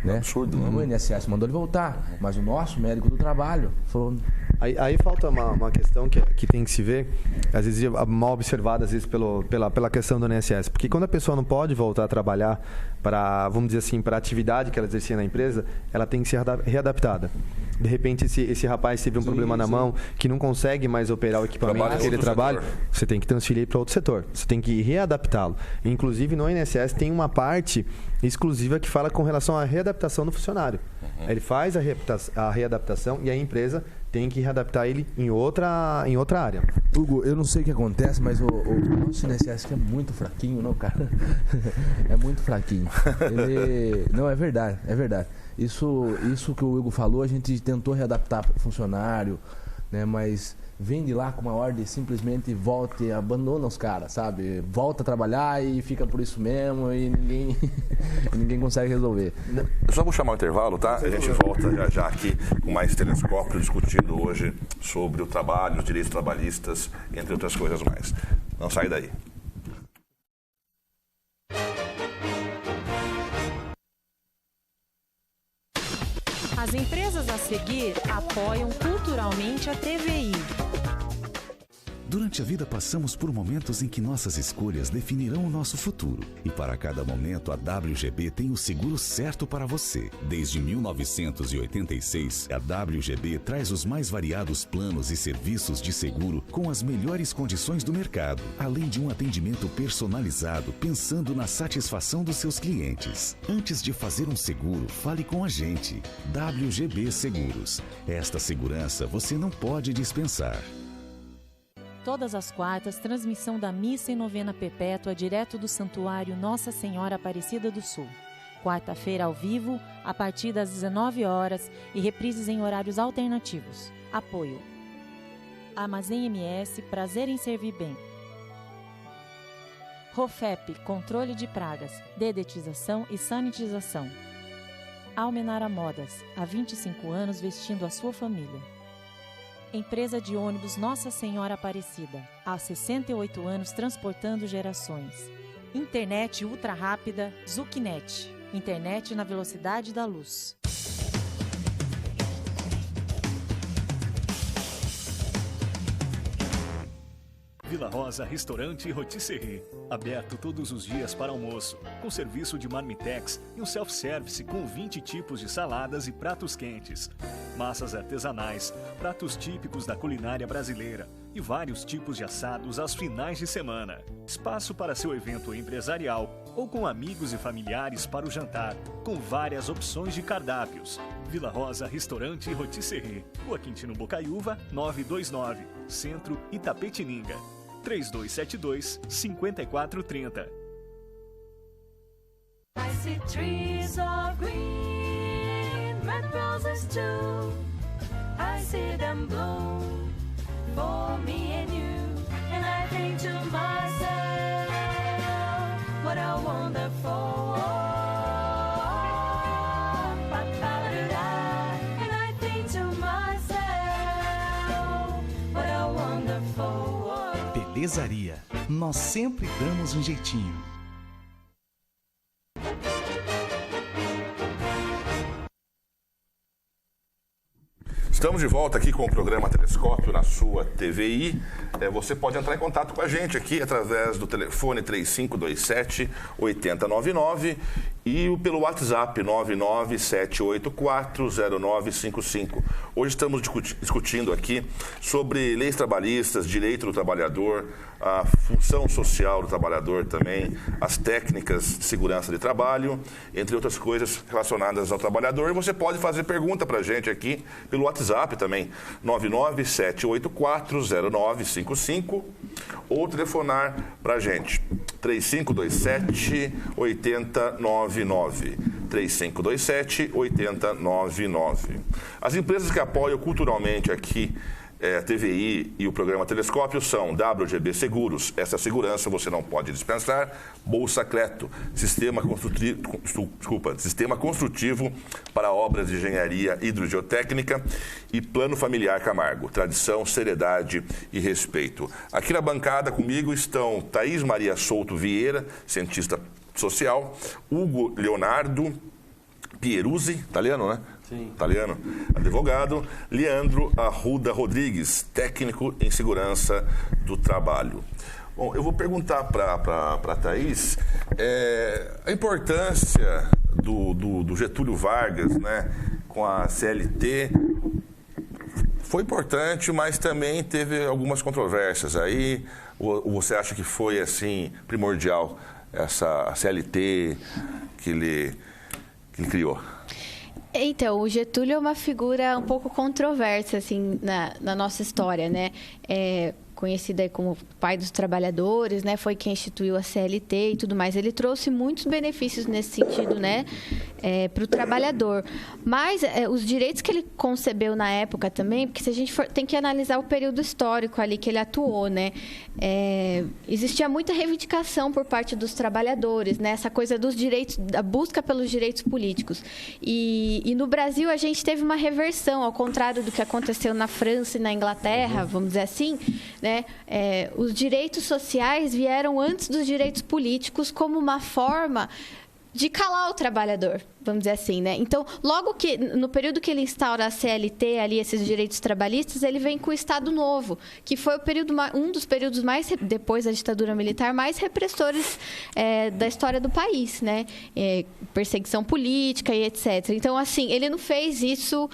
Né?
Absurdo, né?
O INSS mandou ele voltar, mas o nosso médico do trabalho falou...
Aí falta uma questão que tem que se ver, às vezes mal observada, às vezes pela questão do INSS. Porque quando a pessoa não pode voltar a trabalhar para, vamos dizer assim, para a atividade que ela exercia na empresa, ela tem que ser readaptada. De repente, esse rapaz teve um problema na mão, que não consegue mais operar o equipamento que ele trabalha, você tem que transferir para outro setor. Você tem que readaptá-lo. Inclusive, no INSS tem uma parte exclusiva que fala com relação à readaptação do funcionário. Ele faz a readaptação e a empresa tem que readaptar ele em outra área.
Hugo, eu não sei o que acontece, mas o nosso INSS é muito fraquinho, não, cara? É muito fraquinho. Não, é verdade, é verdade. Isso que o Hugo falou, a gente tentou readaptar o funcionário, né? Mas vem de lá com uma ordem, simplesmente volta e abandona os caras, sabe? Volta a trabalhar e fica por isso mesmo e ninguém consegue resolver.
Eu só vou chamar o intervalo, tá? A gente volta já aqui com mais Telescópio, discutindo hoje sobre o trabalho, os direitos trabalhistas, entre outras coisas mais. Não sai daí.
As empresas a seguir apoiam culturalmente a TVI.
Durante a vida passamos por momentos em que nossas escolhas definirão o nosso futuro. E para cada momento a WGB tem o seguro certo para você. Desde 1986, a WGB traz os mais variados planos e serviços de seguro com as melhores condições do mercado, além de um atendimento personalizado pensando na satisfação dos seus clientes. Antes de fazer um seguro, fale com a gente. WGB Seguros. Esta segurança você não pode dispensar.
Todas as quartas, transmissão da Missa e Novena Perpétua direto do Santuário Nossa Senhora Aparecida do Sul. Quarta-feira ao vivo, a partir das 19 horas e reprises em horários alternativos. Apoio. Armazém MS, prazer em servir bem. Rofep, controle de pragas, dedetização e sanitização. Almenara Modas, há 25 anos vestindo a sua família. Empresa de ônibus Nossa Senhora Aparecida, há 68 anos transportando gerações. Internet ultra rápida Zucnet, internet na velocidade da luz.
Vila Rosa Restaurante e Rotisserie, aberto todos os dias para almoço, com serviço de marmitex e um self-service com 20 tipos de saladas e pratos quentes, massas artesanais, pratos típicos da culinária brasileira e vários tipos de assados aos finais de semana. Espaço para seu evento empresarial ou com amigos e familiares para o jantar, com várias opções de cardápios. Vila Rosa Restaurante e Rotisserie, Rua Quintino Bocaiúva, 929, Centro, Itapetininga. 3272-5430.
I see trees of green, red roses too. I see them bloom for me and you. And I think to myself, what a wonderful world. And I think to myself, what a wonderful world.
Belezaria. Nós sempre damos um jeitinho.
Estamos de volta aqui com o programa Telescópio na sua TVI. Você pode entrar em contato com a gente aqui através do telefone 3527-8099 e pelo WhatsApp 997840955. Hoje estamos discutindo aqui sobre leis trabalhistas, direito do trabalhador, a função social do trabalhador também, as técnicas de segurança de trabalho, entre outras coisas relacionadas ao trabalhador. E você pode fazer pergunta para a gente aqui pelo WhatsApp também, 997840955, ou telefonar para a gente, 3527-8099. 3527-8099. As empresas que apoiam culturalmente aqui a TVI e o programa Telescópio são WGB Seguros, essa segurança você não pode dispensar, Bolsa Cleto, sistema construtivo para obras de engenharia hidrogeotécnica e Plano Familiar Camargo, tradição, seriedade e respeito. Aqui na bancada comigo estão Thaís Maria Souto Vieira, cientista social, Hugo Leonardo Pieruzzi, italiano, né? Sim. Italiano, advogado, Leandro Arruda Rodrigues, técnico em segurança do trabalho. Bom, eu vou perguntar para a Thaís a importância do Getúlio Vargas, né, com a CLT. Foi importante, mas também teve algumas controvérsias aí. Ou você acha que foi assim primordial essa CLT que ele criou?
Então, o Getúlio é uma figura um pouco controversa, assim, na nossa história, né? Conhecido aí como pai dos trabalhadores, né? Foi quem instituiu a CLT e tudo mais. Ele trouxe muitos benefícios nesse sentido, né? Para o trabalhador. Mas os direitos que ele concebeu na época também, porque se a gente tem que analisar o período histórico ali que ele atuou, né? Existia muita reivindicação por parte dos trabalhadores, né? Essa coisa dos direitos, da busca pelos direitos políticos. E no Brasil a gente teve uma reversão, ao contrário do que aconteceu na França e na Inglaterra, vamos dizer assim, né? Os direitos sociais vieram antes dos direitos políticos como uma forma de calar o trabalhador, vamos dizer assim, né? Então, logo que, no período que ele instaura a CLT, ali, esses direitos trabalhistas, ele vem com o Estado Novo, que foi um dos períodos mais, depois da ditadura militar, mais repressores da história do país, né? Perseguição política e etc. Então, assim, ele não fez isso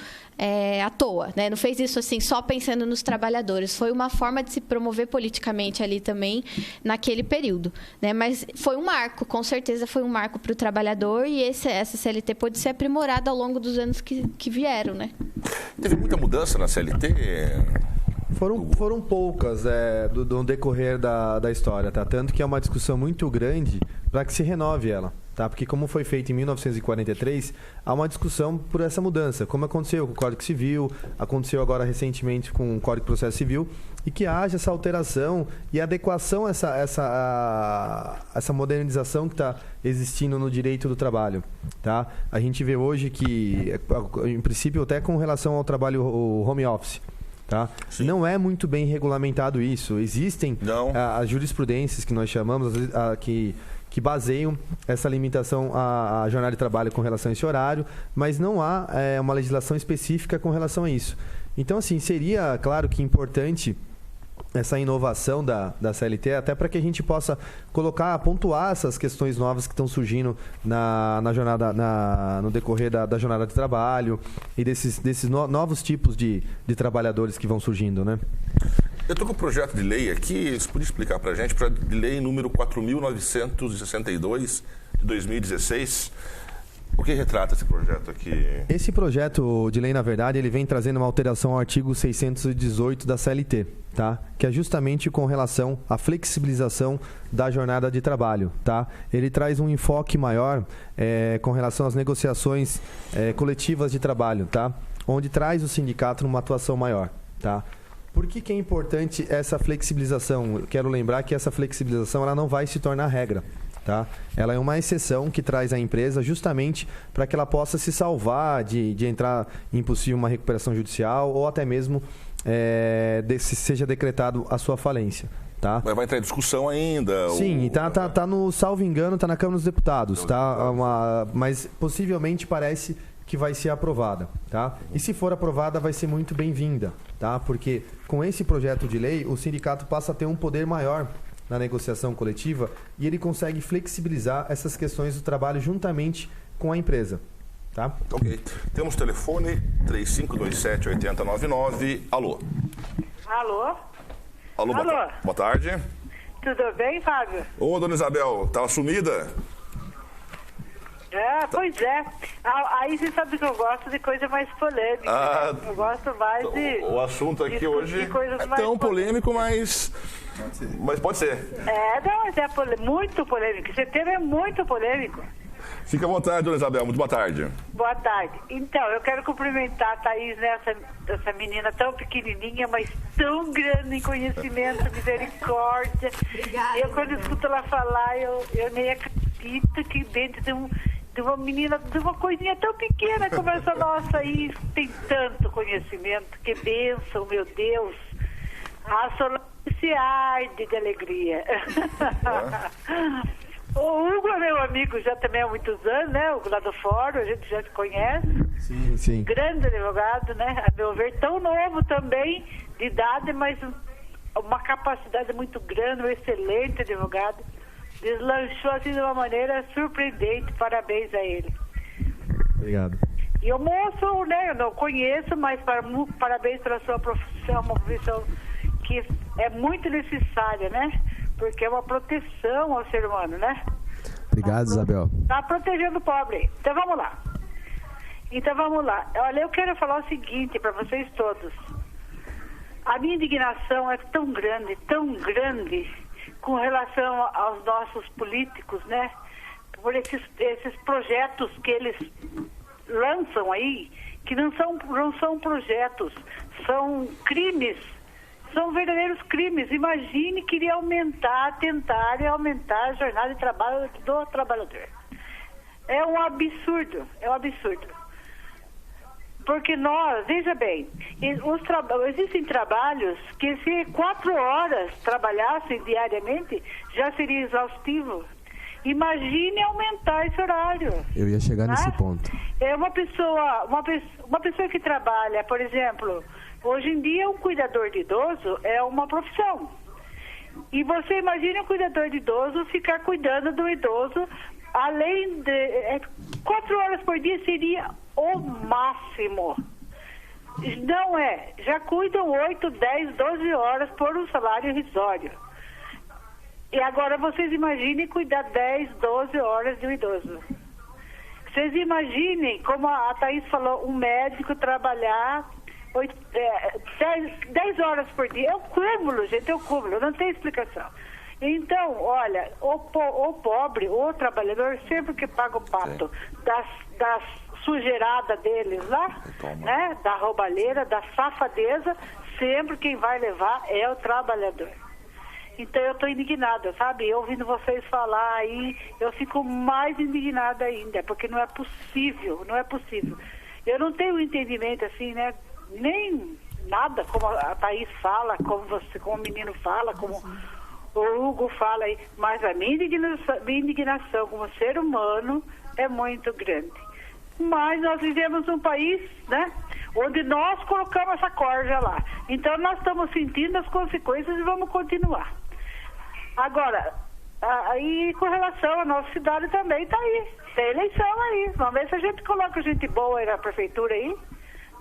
à toa, né? Não fez isso assim só pensando nos trabalhadores. Foi uma forma de se promover politicamente ali também naquele período, né? Mas foi um marco, com certeza foi um marco para o trabalhador e essa CLT pôde ser aprimorada ao longo dos anos que vieram, né?
Teve muita mudança na CLT?
Foram poucas do decorrer da história, tá? Tanto que é uma discussão muito grande para que se renove ela, tá? Porque como foi feito em 1943, há uma discussão por essa mudança, como aconteceu com o Código Civil, aconteceu agora recentemente com o Código de Processo Civil, e que haja essa alteração e adequação a essa modernização que está existindo no direito do trabalho, tá? A gente vê hoje que, em princípio, até com relação ao trabalho o home office, tá? Não é muito bem regulamentado isso. Existem as jurisprudências que nós chamamos, que baseiam essa limitação à jornada de trabalho com relação a esse horário, mas não há uma legislação específica com relação a isso. Então, assim, seria, claro que importante essa inovação da CLT, até para que a gente possa pontuar essas questões novas que estão surgindo no decorrer da jornada de trabalho e desses novos tipos de trabalhadores que vão surgindo, né?
Eu estou com o projeto de lei aqui, você podia explicar para a gente, projeto de lei número 4.962 de 2016. O que retrata esse projeto aqui?
Esse projeto de lei, na verdade, ele vem trazendo uma alteração ao artigo 618 da CLT, tá? Que é justamente com relação à flexibilização da jornada de trabalho, tá? Ele traz um enfoque maior com relação às negociações coletivas de trabalho, tá? Onde traz o sindicato numa atuação maior, tá? Por que é importante essa flexibilização? Eu quero lembrar que essa flexibilização ela não vai se tornar regra. Tá? Ela é uma exceção que traz a empresa justamente para que ela possa se salvar de entrar em possível uma recuperação judicial ou até mesmo seja decretado a sua falência. Tá?
Mas vai entrar em discussão ainda?
Sim, tá no, salvo engano, está na Câmara dos Deputados. Tá? Mas possivelmente parece que vai ser aprovada. Tá? E se for aprovada, vai ser muito bem-vinda. Tá? Porque com esse projeto de lei, o sindicato passa a ter um poder maior na negociação coletiva e ele consegue flexibilizar essas questões do trabalho juntamente com a empresa. Tá?
Ok. Temos telefone 3527-8099. Alô?
Alô?
Alô, boa tarde.
Tudo bem, Fábio?
Ô, dona Isabel, estava sumida?
Pois é. Aí você sabe que eu gosto de coisa mais polêmica. Eu gosto mais de...
O assunto aqui hoje é tão polêmico, mas pode ser.
Mas é muito polêmico. Esse tema é muito polêmico.
Fica à vontade, dona Isabel. Muito boa tarde.
Boa tarde. Então, eu quero cumprimentar a Thaís, né? Essa menina tão pequenininha, mas tão grande em conhecimento, misericórdia. Obrigada. Eu, quando escuto ela falar, eu nem acredito que dentro de uma menina, de uma coisinha tão pequena como essa nossa aí, tem tanto conhecimento. Que bênção, meu Deus. A Solange se arde de alegria. O Hugo é meu amigo já também há muitos anos, né? O lá do fórum, a gente já te conhece.
Sim, sim.
Grande advogado, né? A meu ver, tão novo também, de idade, mas uma capacidade muito grande, um excelente advogado. Deslanchou assim de uma maneira surpreendente. Parabéns a ele.
Obrigado.
E o moço, né? Eu não conheço, mas parabéns pela sua profissão, uma profissão que é muito necessária, né? Porque é uma proteção ao ser humano, né?
Obrigado, Isabel.
Tá protegendo o pobre. Então vamos lá. Olha, eu quero falar o seguinte para vocês todos. A minha indignação é tão grande com relação aos nossos políticos, né? Por esses projetos que eles lançam aí, que não são projetos, são crimes. São verdadeiros crimes. Imagine que iria tentar aumentar a jornada de trabalho do trabalhador. É um absurdo. Porque veja bem, existem trabalhos que se 4 horas trabalhassem diariamente, já seria exaustivo. Imagine aumentar esse horário.
Eu ia chegar nesse ponto.
É uma pessoa que trabalha, por exemplo, hoje em dia um cuidador de idoso é uma profissão. E você imagina um cuidador de idoso ficar cuidando do idoso, além de 4 horas por dia seria o máximo. Não é, já cuidam 8, 10, 12 horas por um salário irrisório. E agora vocês imaginem cuidar 10, 12 horas de um idoso. Vocês imaginem, como a Thaís falou, um médico trabalhar 10 horas por dia. É um cúmulo, gente, é um cúmulo, não tem explicação. Então, olha, o pobre, o trabalhador, sempre que paga o pato das sujeirada deles lá, né, da roubalheira, da safadeza, sempre quem vai levar é o trabalhador. Então eu estou indignada, sabe? Ouvindo vocês falar aí, eu fico mais indignada ainda, porque não é possível. Eu não tenho entendimento assim, né? Nem nada como a Thaís fala, como o menino fala, como o Hugo fala aí, mas a minha indignação como ser humano é muito grande. Mas nós vivemos num país, né, onde nós colocamos essa corja lá. Então nós estamos sentindo as consequências e vamos continuar. Agora, aí com relação à nossa cidade também está aí. Tem eleição aí. Vamos ver se a gente coloca gente boa aí na prefeitura aí,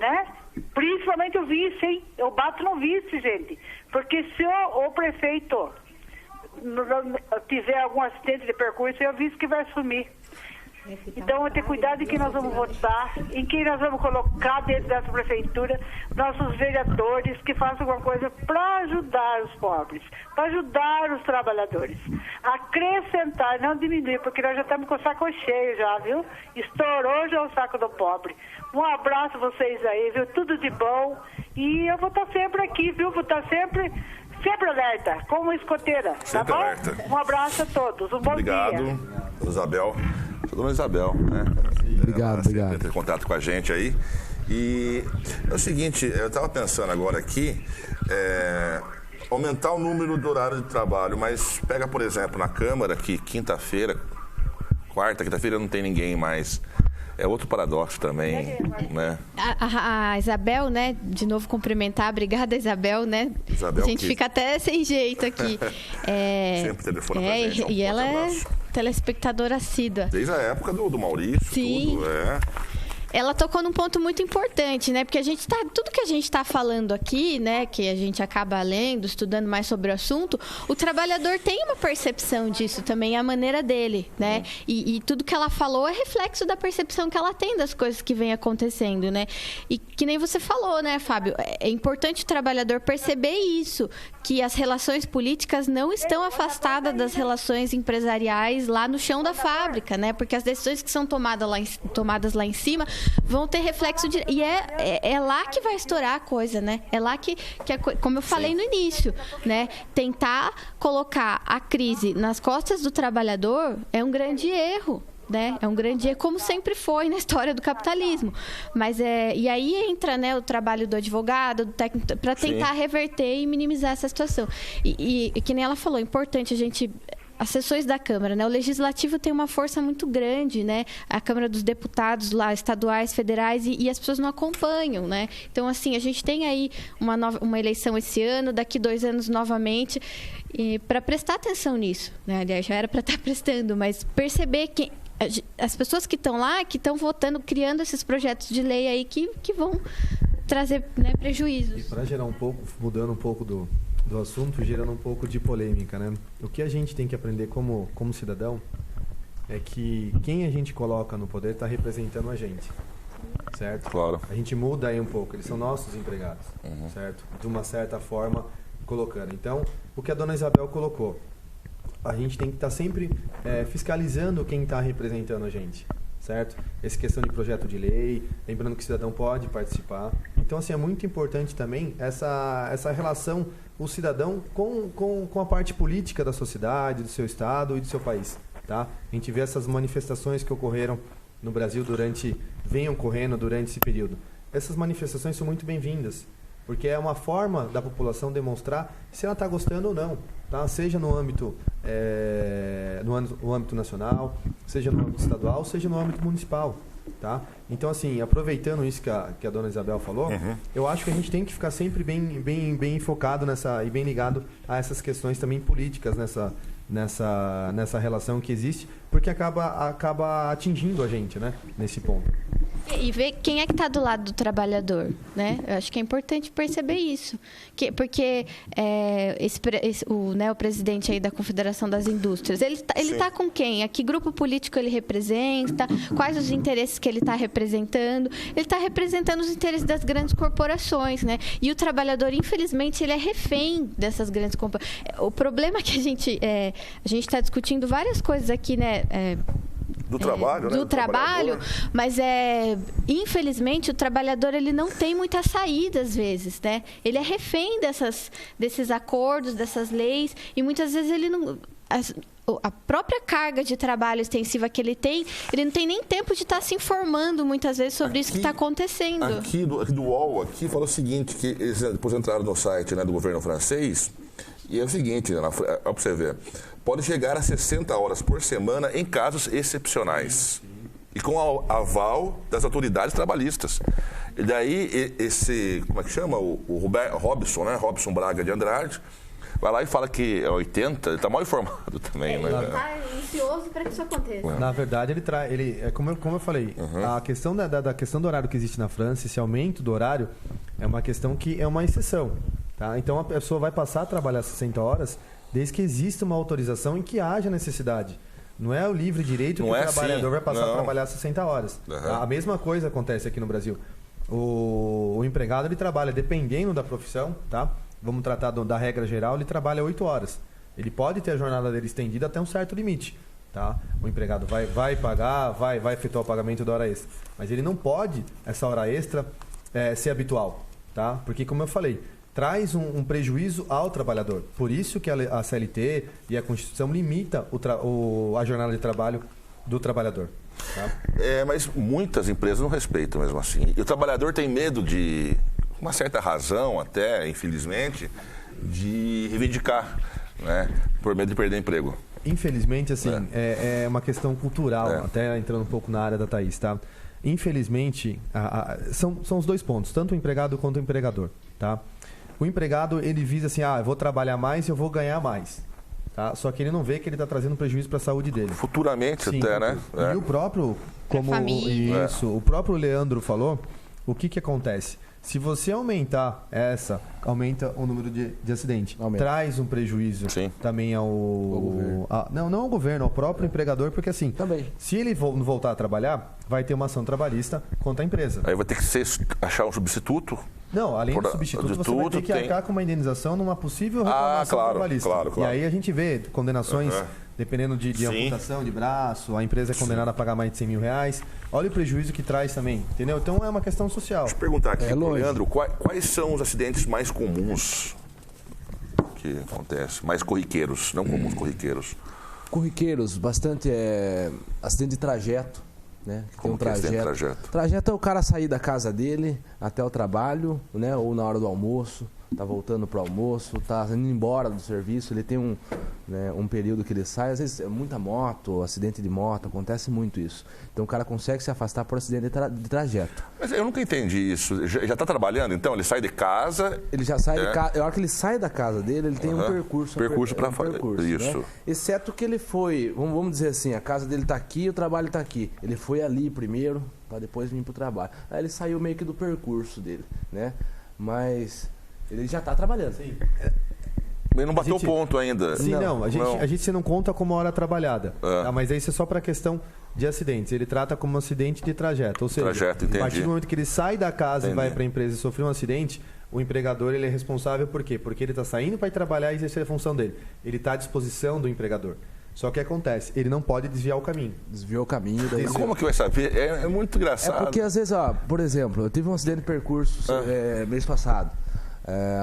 né? Principalmente o vice, hein? Eu bato no vice, gente. Porque se o prefeito tiver algum acidente de percurso, é o vice que vai assumir. Então, vamos ter cuidado em quem nós vamos votar, em quem nós vamos colocar dentro dessa prefeitura, nossos vereadores que façam alguma coisa para ajudar os pobres, para ajudar os trabalhadores. Acrescentar, não diminuir, porque nós já estamos com o saco cheio já, viu? Estourou já o saco do pobre. Um abraço a vocês aí, viu? Tudo de bom. E eu vou estar sempre aqui, viu? Vou estar sempre alerta, como escoteira,
sempre
tá bom?
Alerta.
Um abraço a todos, um bom dia.
Obrigado, Isabel. Dona Isabel, né?
Obrigado.
Ter contato com a gente aí. E é o seguinte, eu estava pensando agora aqui, aumentar o número do horário de trabalho, mas pega, por exemplo, na Câmara, que quinta-feira não tem ninguém mais. É outro paradoxo também, né?
A Isabel, né? De novo cumprimentar. Obrigada, Isabel, né?
Isabel,
a gente fica até sem jeito aqui.
Sempre telefona pra gente.
E ela é telespectadora assídua.
Desde a época do Maurício.
Sim.
Tudo,
Ela tocou num ponto muito importante, né? Porque tudo que a gente está falando aqui, né? Que a gente acaba lendo, estudando mais sobre o assunto, o trabalhador tem uma percepção disso também, a maneira dele, né? E tudo que ela falou é reflexo da percepção que ela tem das coisas que vem acontecendo, né? E que nem você falou, né, Fábio? É importante o trabalhador perceber isso, que as relações políticas não estão afastadas das relações empresariais lá no chão da fábrica, né? Porque as decisões que são tomadas lá em cima vão ter reflexo de... E é lá que vai estourar a coisa, né? É lá que como eu falei no início, né? Tentar colocar a crise nas costas do trabalhador é um grande erro, né? É um grande erro, como sempre foi na história do capitalismo. Mas e aí entra, né, o trabalho do advogado, do técnico, para tentar reverter e minimizar essa situação. E que nem ela falou, é importante a gente... As sessões da Câmara, né? O Legislativo tem uma força muito grande, né? A Câmara dos Deputados lá, estaduais, federais, e as pessoas não acompanham, né? Então, assim, a gente tem aí uma eleição esse ano, daqui 2 anos novamente, para prestar atenção nisso, né? Aliás, já era para estar prestando, mas perceber que as pessoas que estão lá, que estão votando, criando esses projetos de lei aí que vão trazer, né, prejuízos.
E para gerar um pouco, mudando um pouco do assunto, gerando um pouco de polêmica, né? O que a gente tem que aprender como cidadão é que quem a gente coloca no poder está representando a gente, certo?
Claro.
A gente muda aí um pouco, eles são nossos empregados, certo? De uma certa forma, colocando. Então, o que a dona Isabel colocou, a gente tem que estar sempre fiscalizando quem está representando a gente, certo? Essa questão de projeto de lei, lembrando que o cidadão pode participar. Então, assim, é muito importante também essa relação, o cidadão com a parte política da sociedade, do seu estado e do seu país, tá? A gente vê essas manifestações que ocorreram no Brasil vêm ocorrendo durante esse período. Essas manifestações são muito bem-vindas, Porque é uma forma da população demonstrar se ela está gostando ou não, tá? Seja no âmbito nacional, seja no âmbito estadual, seja no âmbito municipal, tá? Então, assim, aproveitando isso que a dona Isabel falou, eu acho que a gente tem que ficar sempre bem focado e bem ligado a essas questões também políticas nessa relação que existe, porque acaba atingindo a gente, né, nesse ponto.
E ver quem é que está do lado do trabalhador, né? Eu acho que é importante perceber isso. Porque o presidente aí da Confederação das Indústrias, ele tá com quem? A que grupo político ele representa? Quais os interesses que ele está representando? Ele está representando os interesses das grandes corporações, né? E o trabalhador, infelizmente, ele é refém dessas grandes corporações. O problema é que a gente está discutindo várias coisas aqui, né?
Do trabalho, né?
Do trabalho, mas infelizmente o trabalhador ele não tem muita saída às vezes, né? Ele é refém desses acordos, dessas leis, e muitas vezes ele não... A própria carga de trabalho extensiva que ele não tem nem tempo de estar se informando muitas vezes sobre isso que está acontecendo.
Aqui do UOL, fala o seguinte, que eles depois entraram no site, né, do governo francês, e é o seguinte, olha para você ver, pode chegar a 60 horas por semana em casos excepcionais. E com o aval das autoridades trabalhistas. E daí, como é que chama? O Robson, né? Robson Braga de Andrade, vai lá e fala que é 80, ele está mal informado também.
Ele está ansioso para que isso aconteça.
Na verdade, como eu falei, a questão da questão do horário que existe na França, esse aumento do horário, é uma questão que é uma exceção. Tá? Então, a pessoa vai passar a trabalhar 60 horas desde que exista uma autorização e que haja necessidade. Não é o livre direito que o trabalhador vai passar a trabalhar 60 horas. A mesma coisa acontece aqui no Brasil. O empregado ele trabalha, dependendo da profissão, tá? Vamos tratar da regra geral, ele trabalha 8 horas. Ele pode ter a jornada dele estendida até um certo limite. Tá? O empregado vai pagar, vai efetuar o pagamento da hora extra. Mas ele não pode, essa hora extra, ser habitual. Tá? Porque, como eu falei, traz um prejuízo ao trabalhador. Por isso que a CLT e a Constituição limita a jornada de trabalho do trabalhador. Tá?
Mas muitas empresas não respeitam mesmo assim. E o trabalhador tem medo de, uma certa razão até, infelizmente, de reivindicar, né? Por medo de perder emprego.
Infelizmente, assim, é uma questão cultural, até entrando um pouco na área da Thaís, tá? Infelizmente, são os dois pontos, tanto o empregado quanto o empregador, tá? O empregado, ele visa assim, eu vou trabalhar mais e eu vou ganhar mais. Tá? Só que ele não vê que ele está trazendo prejuízo para a saúde dele.
Futuramente. Sim, até, né?
E o próprio, o próprio Leandro falou, o que acontece? Se você aumenta o número de acidentes, traz um prejuízo também ao governo. Não ao governo, ao próprio empregador, porque assim, se ele não voltar a trabalhar, vai ter uma ação trabalhista contra a empresa.
Aí vai ter que achar um substituto?
Não, além do substituto, você vai ter que arcar com uma indenização numa possível reclamação trabalhista.
Claro.
E aí a gente vê condenações, dependendo de amputação de braço, a empresa é condenada a pagar mais de 100 mil reais. Olha o prejuízo que traz também, entendeu? Então é uma questão social.
Deixa eu perguntar aqui, Leandro, quais são os acidentes mais comuns que acontecem? Mais corriqueiros, não comuns, corriqueiros.
Corriqueiros, bastante acidente de trajeto. Né?
Como que é trajeto?
Trajeto é o cara sair da casa dele até o trabalho, né? Ou na hora do almoço, tá voltando para o almoço, tá indo embora do serviço, ele tem um período que ele sai, às vezes é muita moto, acidente de moto, acontece muito isso. Então o cara consegue se afastar por acidente de trajeto.
Mas eu nunca entendi isso. Já está trabalhando, então? Ele sai de casa?
Ele já sai de casa. A hora que ele sai da casa dele, ele tem um percurso.
Percurso para fazer isso.
Né? Exceto que ele foi, vamos dizer assim, a casa dele está aqui, o trabalho está aqui. Ele foi ali primeiro, para depois vir para o trabalho. Aí ele saiu meio que do percurso dele, né? Mas ele já está trabalhando.
Sim.
Ele não bateu o ponto ainda.
Sim, não. A gente não conta como hora trabalhada. Tá? Mas isso é só para questão de acidentes. Ele trata como um acidente de trajeto. Ou seja, a partir do momento que ele sai da casa e vai para a empresa e sofreu um acidente, o empregador ele é responsável por quê? Porque ele está saindo para ir trabalhar e exercer a função dele. Ele está à disposição do empregador. Só que acontece, ele não pode desviar o caminho.
Desviou o caminho. Daí
como que vai saber? É muito engraçado.
É porque às vezes, por exemplo, eu tive um acidente de percurso mês passado.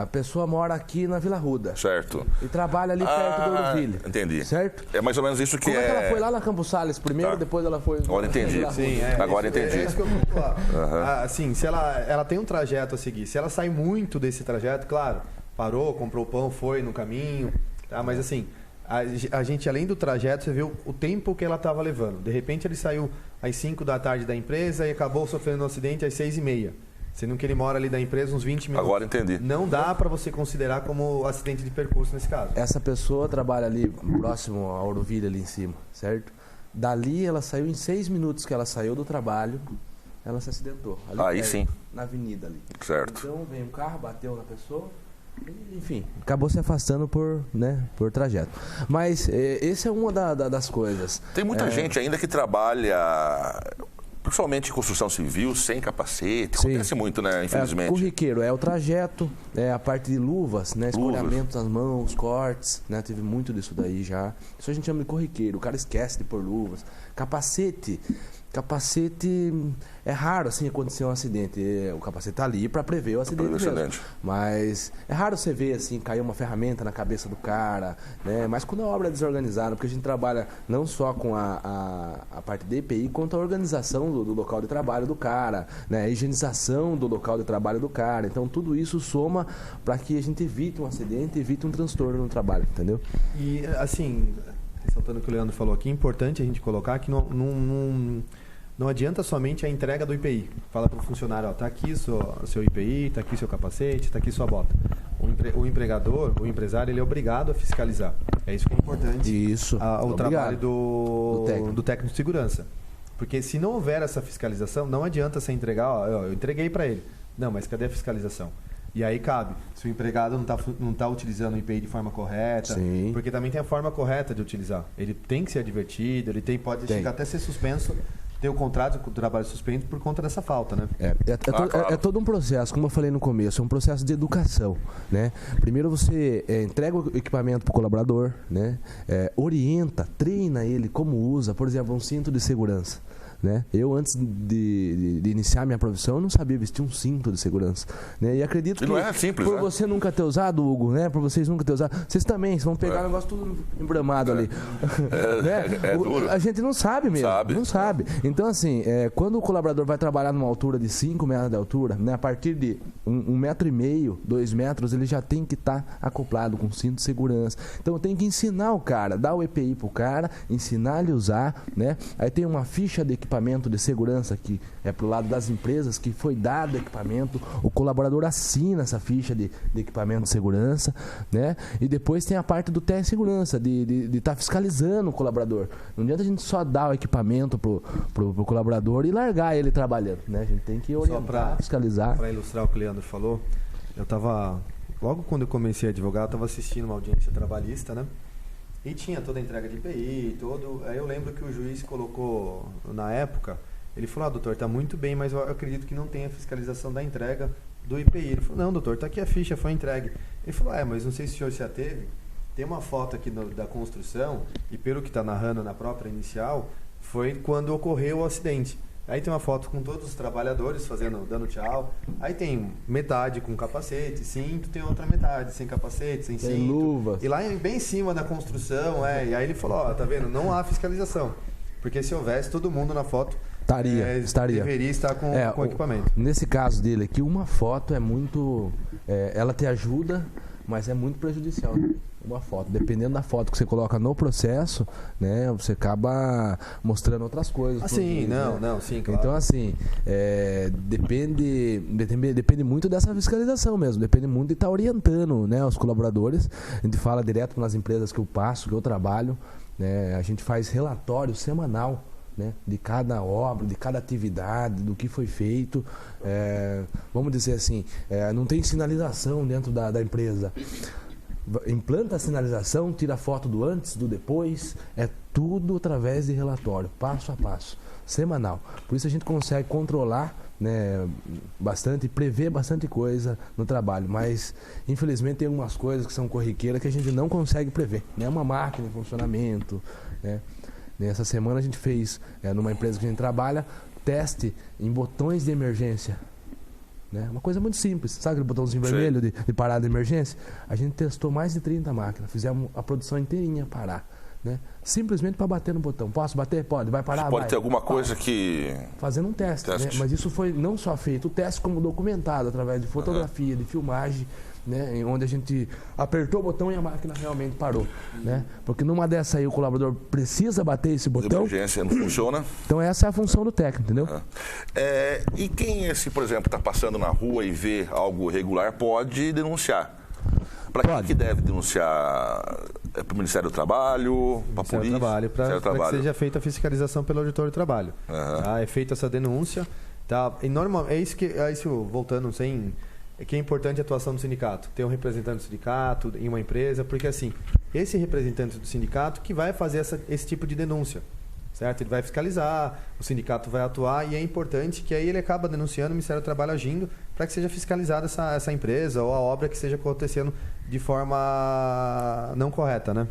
A pessoa mora aqui na Vila Ruda.
Certo.
E trabalha ali perto do Oroville.
Entendi.
Certo?
É mais ou menos isso que
Como é que ela foi lá na Campos Sales primeiro, depois ela foi...
Agora entendi.
Sim,
Agora entendi.
É isso que eu vou falar. Assim, se ela tem um trajeto a seguir, se ela sai muito desse trajeto, claro, parou, comprou pão, foi no caminho, tá? Mas assim, a gente, além do trajeto, você vê o tempo que ela estava levando. De repente ele saiu às 5 da tarde da empresa e acabou sofrendo um acidente às 6h30. Sendo que ele mora ali da empresa uns 20 minutos.
Agora entendi.
Não dá para você considerar como acidente de percurso nesse caso.
Essa pessoa trabalha ali próximo ao Oroville ali em cima, certo? Dali ela saiu em 6 minutos que ela saiu do trabalho, ela se acidentou. Ali
Aí
perto,
sim.
na avenida ali.
Certo.
Então veio um carro, bateu na pessoa, e, enfim, acabou se afastando por trajeto. Mas essa é uma das coisas.
Tem muita gente ainda que trabalha... Principalmente em construção civil, sem capacete.
Sim.
Acontece muito, né? Infelizmente.
Corriqueiro, o trajeto, a parte de luvas, né? Escolhamento nas mãos, cortes, né? Teve muito disso daí já. Isso a gente chama de corriqueiro. O cara esquece de pôr luvas. Capacete é raro assim acontecer um acidente. O capacete tá ali para prever o acidente mesmo. Mas é raro você ver assim cair uma ferramenta na cabeça do cara, né? Mas quando a obra é desorganizada, porque a gente trabalha não só com a parte de EPI, quanto a organização do local de trabalho do cara, né? A higienização do local de trabalho do cara. Então tudo isso soma para que a gente evite um acidente, evite um transtorno no trabalho, entendeu?
E assim, ressaltando o que o Leandro falou aqui, é importante a gente colocar que não adianta somente a entrega do IPI. Fala para o funcionário, tá aqui seu IPI, tá aqui seu capacete, tá aqui sua bota. O empregador, o empresário, ele é obrigado a fiscalizar. É isso que é importante.
Isso.
O trabalho do técnico de segurança. Porque se não houver essa fiscalização, não adianta você entregar, eu entreguei para ele. Não, mas cadê a fiscalização? E aí cabe, se o empregado não tá utilizando o IPI de forma correta,
Sim.
Porque também tem a forma correta de utilizar. Ele tem que ser advertido, pode chegar até ser suspenso, ter o contrato com o trabalho suspenso por conta dessa falta, né?
É todo um processo, como eu falei no começo, é um processo de educação, né? Primeiro você entrega o equipamento para o colaborador, né? Orienta, treina ele como usa, por exemplo, um cinto de segurança. Né? Eu, antes de iniciar minha profissão, eu não sabia vestir um cinto de segurança. Né? E acredito que
não é simples,
por
né?
você nunca ter usado, Hugo, né? Por vocês nunca ter usado, vocês também, vocês vão pegar o negócio tudo embramado ali. Né?
Duro.
A gente não sabe mesmo.
Sabe.
Não sabe. Então, assim, quando o colaborador vai trabalhar numa altura de 5 metros de altura, né? A partir de 1,5 metro, 2 metros, ele já tem que estar acoplado com cinto de segurança. Então, eu tenho que ensinar o cara, dar o EPI pro cara, ensinar ele a usar, né? Aí tem uma ficha de equipamento de segurança que é pro lado das empresas, que foi dado equipamento, o colaborador assina essa ficha de equipamento de segurança, né? E depois tem a parte do teste de segurança, de estar fiscalizando o colaborador. Não adianta a gente só dar o equipamento pro colaborador e largar ele trabalhando, né? A gente tem que orientar, fiscalizar.
Para ilustrar o que o Leandro falou, logo quando eu comecei a advogar, eu estava assistindo uma audiência trabalhista, né? E tinha toda a entrega de IPI, Aí eu lembro que o juiz colocou, na época, ele falou, doutor, está muito bem, mas eu acredito que não tem a fiscalização da entrega do IPI. Ele falou, não, doutor, está aqui a ficha, foi entregue. Ele falou, mas não sei se o senhor já teve. Tem uma foto aqui da construção, e pelo que está narrando na própria inicial, foi quando ocorreu o acidente. Aí tem uma foto com todos os trabalhadores dando tchau. Aí tem metade com capacete, cinto, tem outra metade sem capacete, sem cinto.
Luvas.
E lá bem em cima da construção, e aí ele falou, tá vendo, não há fiscalização. Porque se houvesse, todo mundo na foto
estaria.
Deveria estar com o equipamento.
Nesse caso dele aqui, uma foto é muito... ela te ajuda, mas é muito prejudicial. Uma foto, dependendo da foto que você coloca no processo, né, você acaba mostrando outras coisas.
Sim, claro.
Então, assim, depende muito dessa fiscalização mesmo, depende muito de estar orientando, né, os colaboradores. A gente fala direto nas empresas que eu passo, que eu trabalho, né, a gente faz relatório semanal, né, de cada obra, de cada atividade, do que foi feito. Vamos dizer assim, não tem sinalização dentro da empresa. Implanta a sinalização, tira foto do antes, do depois, é tudo através de relatório, passo a passo, semanal. Por isso a gente consegue controlar, né, bastante, prever bastante coisa no trabalho, mas infelizmente tem algumas coisas que são corriqueiras que a gente não consegue prever, né? Uma máquina em funcionamento, né? Nessa semana a gente fez, numa empresa que a gente trabalha, teste em botões de emergência. né? Uma coisa muito simples. Sabe aquele botãozinho vermelho de parada de emergência? A gente testou mais de 30 máquinas, fizemos a produção inteirinha parar, né? Simplesmente para bater no botão. Posso bater? Pode. Vai parar?
Pode
vai.
ter alguma coisa que...
Fazendo um teste. Né? Mas isso foi não só feito, o teste como documentado através de fotografia, de filmagem, né? Onde a gente apertou o botão e a máquina realmente parou, né? Porque numa dessa aí o colaborador precisa bater esse botão.
De emergência não funciona.
Então essa é a função do técnico, entendeu?
E quem, por exemplo, está passando na rua e vê algo irregular pode denunciar? Para quem que deve denunciar? É para o Ministério do Trabalho, para a polícia?
Para que seja feita a fiscalização pelo auditor do trabalho. Tá? É feita essa denúncia. Tá? E é isso, voltando sem... que é importante a atuação do sindicato. Ter um representante do sindicato em uma empresa, porque assim, esse representante do sindicato que vai fazer esse tipo de denúncia, certo? Ele vai fiscalizar, o sindicato vai atuar e é importante que aí ele acaba denunciando, o Ministério do Trabalho agindo para que seja fiscalizada essa empresa ou a obra que esteja acontecendo de forma não correta, né?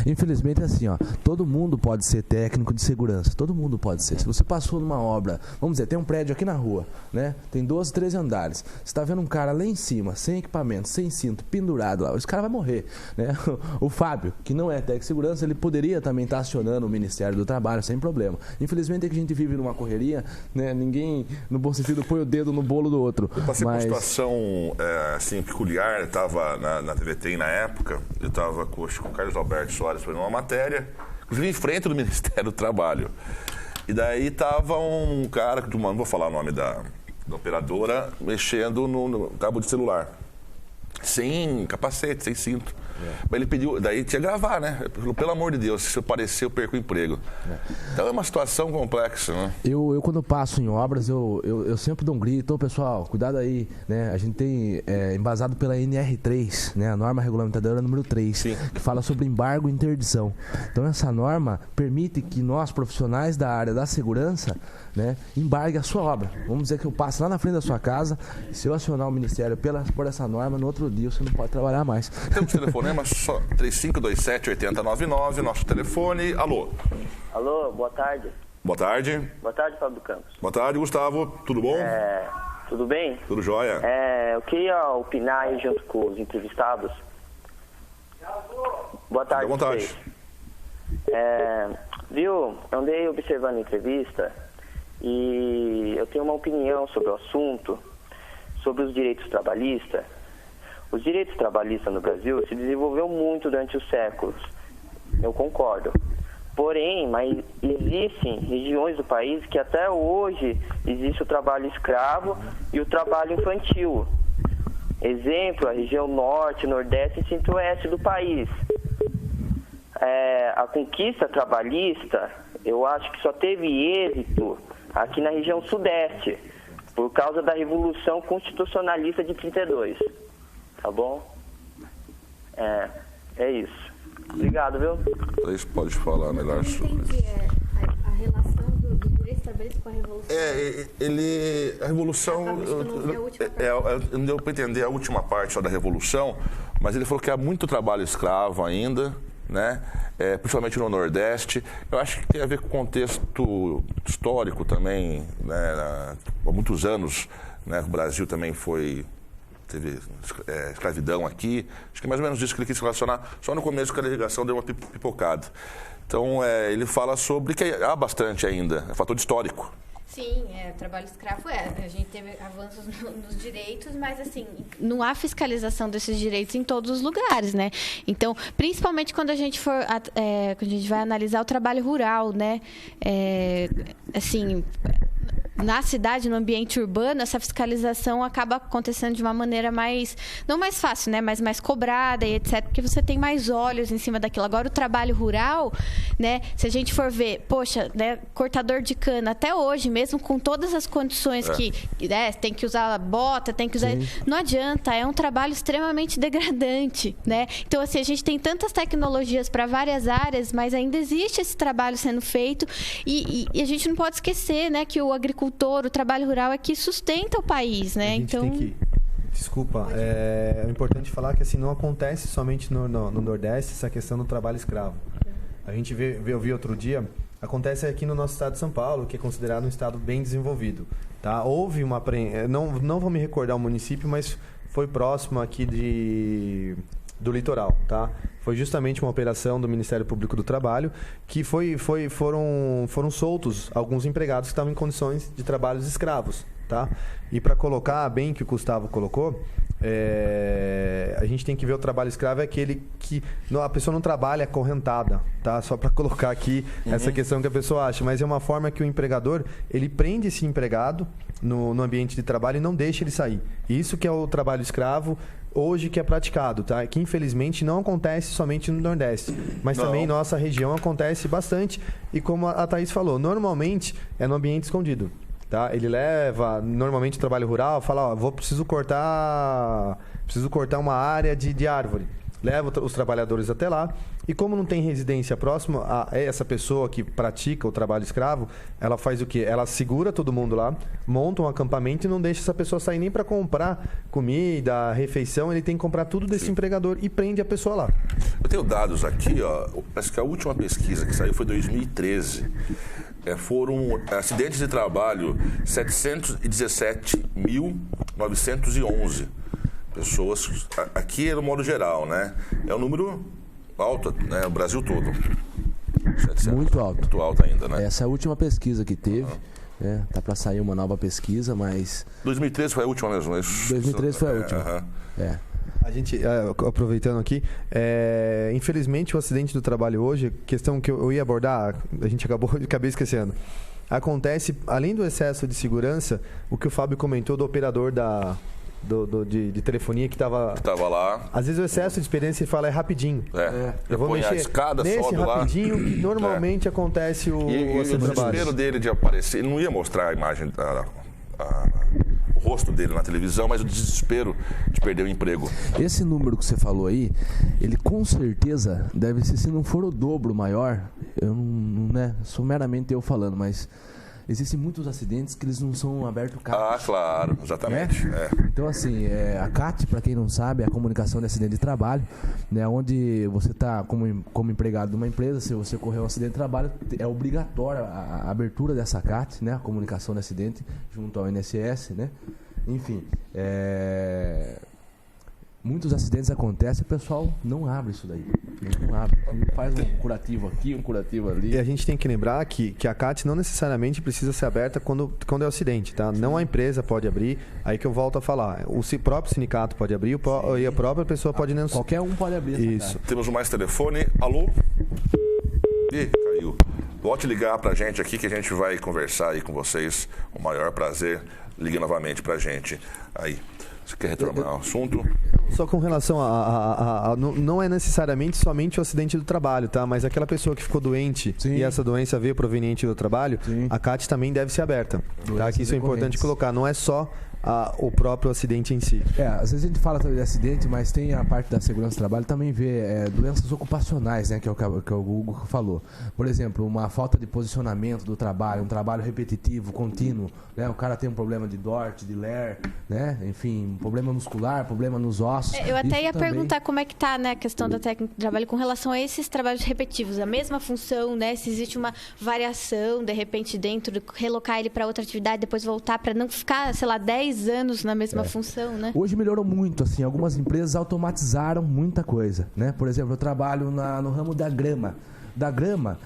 Infelizmente, assim, ó, todo mundo pode ser técnico de segurança, todo mundo pode ser. Se você passou numa obra, vamos dizer, tem um prédio aqui na rua, né? Tem 12, 13 andares. Você está vendo um cara lá em cima, sem equipamento, sem cinto, pendurado lá, esse cara vai morrer, né? O Fábio, que não é técnico de segurança, ele poderia também estar acionando o Ministério do Trabalho sem problema. Infelizmente é que a gente vive numa correria, né? Ninguém, no bom sentido, põe o dedo no bolo do outro.
Eu passei por uma situação assim, peculiar, eu estava na TVT na época, eu estava com o Carlos Alberto Soares fazendo uma matéria, inclusive em frente do Ministério do Trabalho. E daí estava um cara, não vou falar o nome da operadora, mexendo no cabo de celular. Sem capacete, sem cinto. Mas ele pediu, daí tinha que gravar, né? Pelo amor de Deus, se eu aparecer eu perco o emprego. Então é uma situação complexa, né?
Eu quando passo em obras, eu sempre dou um grito, ô pessoal, cuidado aí, né? A gente tem embasado pela NR3, né? A norma regulamentadora número 3, que fala sobre embargo e interdição. Então essa norma permite que nós, profissionais da área da segurança, né, embargue a sua obra. Vamos dizer que eu passo lá na frente da sua casa, e se eu acionar o Ministério por essa norma, no outro dia você não pode trabalhar mais.
Temos telefonema só 3527-8099, nosso telefone. Alô?
Alô, boa tarde.
Boa tarde.
Boa tarde, Fábio Campos.
Boa tarde, Gustavo. Tudo bom?
Tudo bem?
Tudo jóia.
Eu queria opinar aí junto com os entrevistados. Boa tarde.
Boa vontade.
Viu, eu andei observando a entrevista e eu tenho uma opinião sobre o assunto, sobre os direitos trabalhistas. Os direitos trabalhistas no Brasil se desenvolveu muito durante os séculos, eu concordo. Porém, mas existem regiões do país que até hoje existe o trabalho escravo e o trabalho infantil. Exemplo, a região norte, nordeste e centro-oeste do país. A conquista trabalhista, eu acho que só teve êxito aqui na região sudeste, por causa da Revolução Constitucionalista de 32. Tá bom? É isso. Obrigado, viu?
Vocês podem falar melhor sobre isso.
A relação do direito trabalhista com a Revolução.
A Revolução... Não deu para entender a última parte só da Revolução, mas ele falou que há muito trabalho escravo ainda, né? Principalmente no Nordeste. Eu acho que tem a ver com o contexto histórico também, né? Há muitos anos, né? O Brasil também teve escravidão aqui. Acho que é mais ou menos isso que ele quis relacionar. Só no começo que a legislação deu uma pipocada. Então, ele fala sobre que há bastante ainda, é fator histórico.
Sim, trabalho escravo a gente teve avanços nos direitos, mas assim, não há fiscalização desses direitos em todos os lugares, né? Então, principalmente quando a gente quando a gente vai analisar o trabalho rural, né? Assim, na cidade, no ambiente urbano, essa fiscalização acaba acontecendo de uma maneira não mais fácil, né? Mas mais cobrada e etc, porque você tem mais olhos em cima daquilo. Agora, o trabalho rural, né? Se a gente for ver, poxa, né? Cortador de cana, até hoje, mesmo com todas as condições que tem que usar bota, tem que usar... Sim. Não adianta, é um trabalho extremamente degradante, né? Então, assim, a gente tem tantas tecnologias para várias áreas, mas ainda existe esse trabalho sendo feito e a gente não pode esquecer, né? Que o agricultor, o trabalho rural é que sustenta o país, né? Então...
Desculpa, é importante falar que assim, não acontece somente no Nordeste essa questão do trabalho escravo. A gente eu vi outro dia acontece aqui no nosso estado de São Paulo, que é considerado um estado bem desenvolvido. Tá? Houve uma... Não vou me recordar o município, mas foi próximo aqui do litoral. Tá? Foi justamente uma operação do Ministério Público do Trabalho que foram soltos alguns empregados que estavam em condições de trabalhos escravos. Tá? E para colocar bem que o Gustavo colocou, a gente tem que ver o trabalho escravo é aquele que a pessoa não trabalha acorrentada, tá? Só para colocar aqui essa questão que a pessoa acha, mas é uma forma que o empregador ele prende esse empregado no ambiente de trabalho e não deixa ele sair. Isso que é o trabalho escravo hoje que é praticado, tá? Que infelizmente não acontece somente no Nordeste, mas também em nossa região acontece bastante e como a Thaís falou, normalmente é no ambiente escondido. Tá? Ele leva, normalmente, trabalho rural, fala, preciso cortar uma área de árvore. Leva os trabalhadores até lá e como não tem residência próxima a essa pessoa que pratica o trabalho escravo, ela faz o quê? Ela segura todo mundo lá, monta um acampamento e não deixa essa pessoa sair nem para comprar comida, refeição, ele tem que comprar tudo desse empregador e prende a pessoa lá.
Eu tenho dados aqui, parece que a última pesquisa que saiu foi 2013. Foram acidentes de trabalho 717.911 pessoas. Aqui é no modo geral, né? É um número alto, né? O Brasil todo. 700,
muito alto.
Muito alto ainda, né?
Essa é a última pesquisa que teve. Tá para sair uma nova pesquisa, mas...
2013 foi a última mesmo.
2013 foi a última.
A gente, aproveitando aqui, infelizmente o acidente do trabalho hoje, questão que eu ia abordar, a gente acabei esquecendo. Acontece, além do excesso de segurança, o que o Fábio comentou do operador de telefonia que estava
lá.
Às vezes o excesso de experiência ele fala é rapidinho.
Eu vou mexer
a escada, nesse rapidinho que normalmente acontece o
desespero dele de aparecer, ele não ia mostrar a imagem o rosto dele na televisão, mas o desespero de perder o emprego.
Esse número que você falou aí, ele com certeza deve ser, se não for o dobro maior, eu não sou meramente eu falando, mas existem muitos acidentes que eles não são abertos CAT.
Claro, exatamente.
Então, assim, a CAT, para quem não sabe, é a comunicação de acidente de trabalho, né, onde você está como empregado de uma empresa, se você ocorrer um acidente de trabalho, é obrigatória a abertura dessa CAT, né, a comunicação de acidente, junto ao INSS, né? Enfim, muitos acidentes acontecem e o pessoal não abre isso daí. Não abre. Faz um curativo aqui, um curativo ali.
E a gente tem que lembrar que a CAT não necessariamente precisa ser aberta quando é um acidente, tá? Não a empresa pode abrir, aí que eu volto a falar. O próprio sindicato pode abrir e a própria pessoa pode...
Qualquer um pode abrir essa CAT.
Temos mais telefone. Alô? Ih, caiu. Volte ligar pra gente aqui que a gente vai conversar aí com vocês. O maior prazer. Ligue novamente pra gente aí. Você quer retornar ao assunto?
Só com relação não é necessariamente somente o acidente do trabalho, tá? Mas aquela pessoa que ficou doente e essa doença veio proveniente do trabalho, a CAT também deve ser aberta. Tá? Que isso é importante colocar. Não é só o próprio acidente em si.
Às vezes a gente fala de acidente, mas tem a parte da segurança do trabalho, também vê doenças ocupacionais, né, que é o Hugo falou. Por exemplo, uma falta de posicionamento do trabalho, um trabalho repetitivo, contínuo, né? O cara tem um problema de DORT, de LER, né? Enfim, um problema muscular, problema nos ossos.
Eu até ia perguntar como é que tá, né, a questão da técnica de trabalho com relação a esses trabalhos repetitivos, a mesma função, né? Se existe uma variação, de repente, dentro, relocar ele para outra atividade, depois voltar para não ficar, sei lá, 10 anos na mesma função, né?
Hoje melhorou muito, assim, algumas empresas automatizaram muita coisa, né? Por exemplo, eu trabalho no ramo da grama. grama,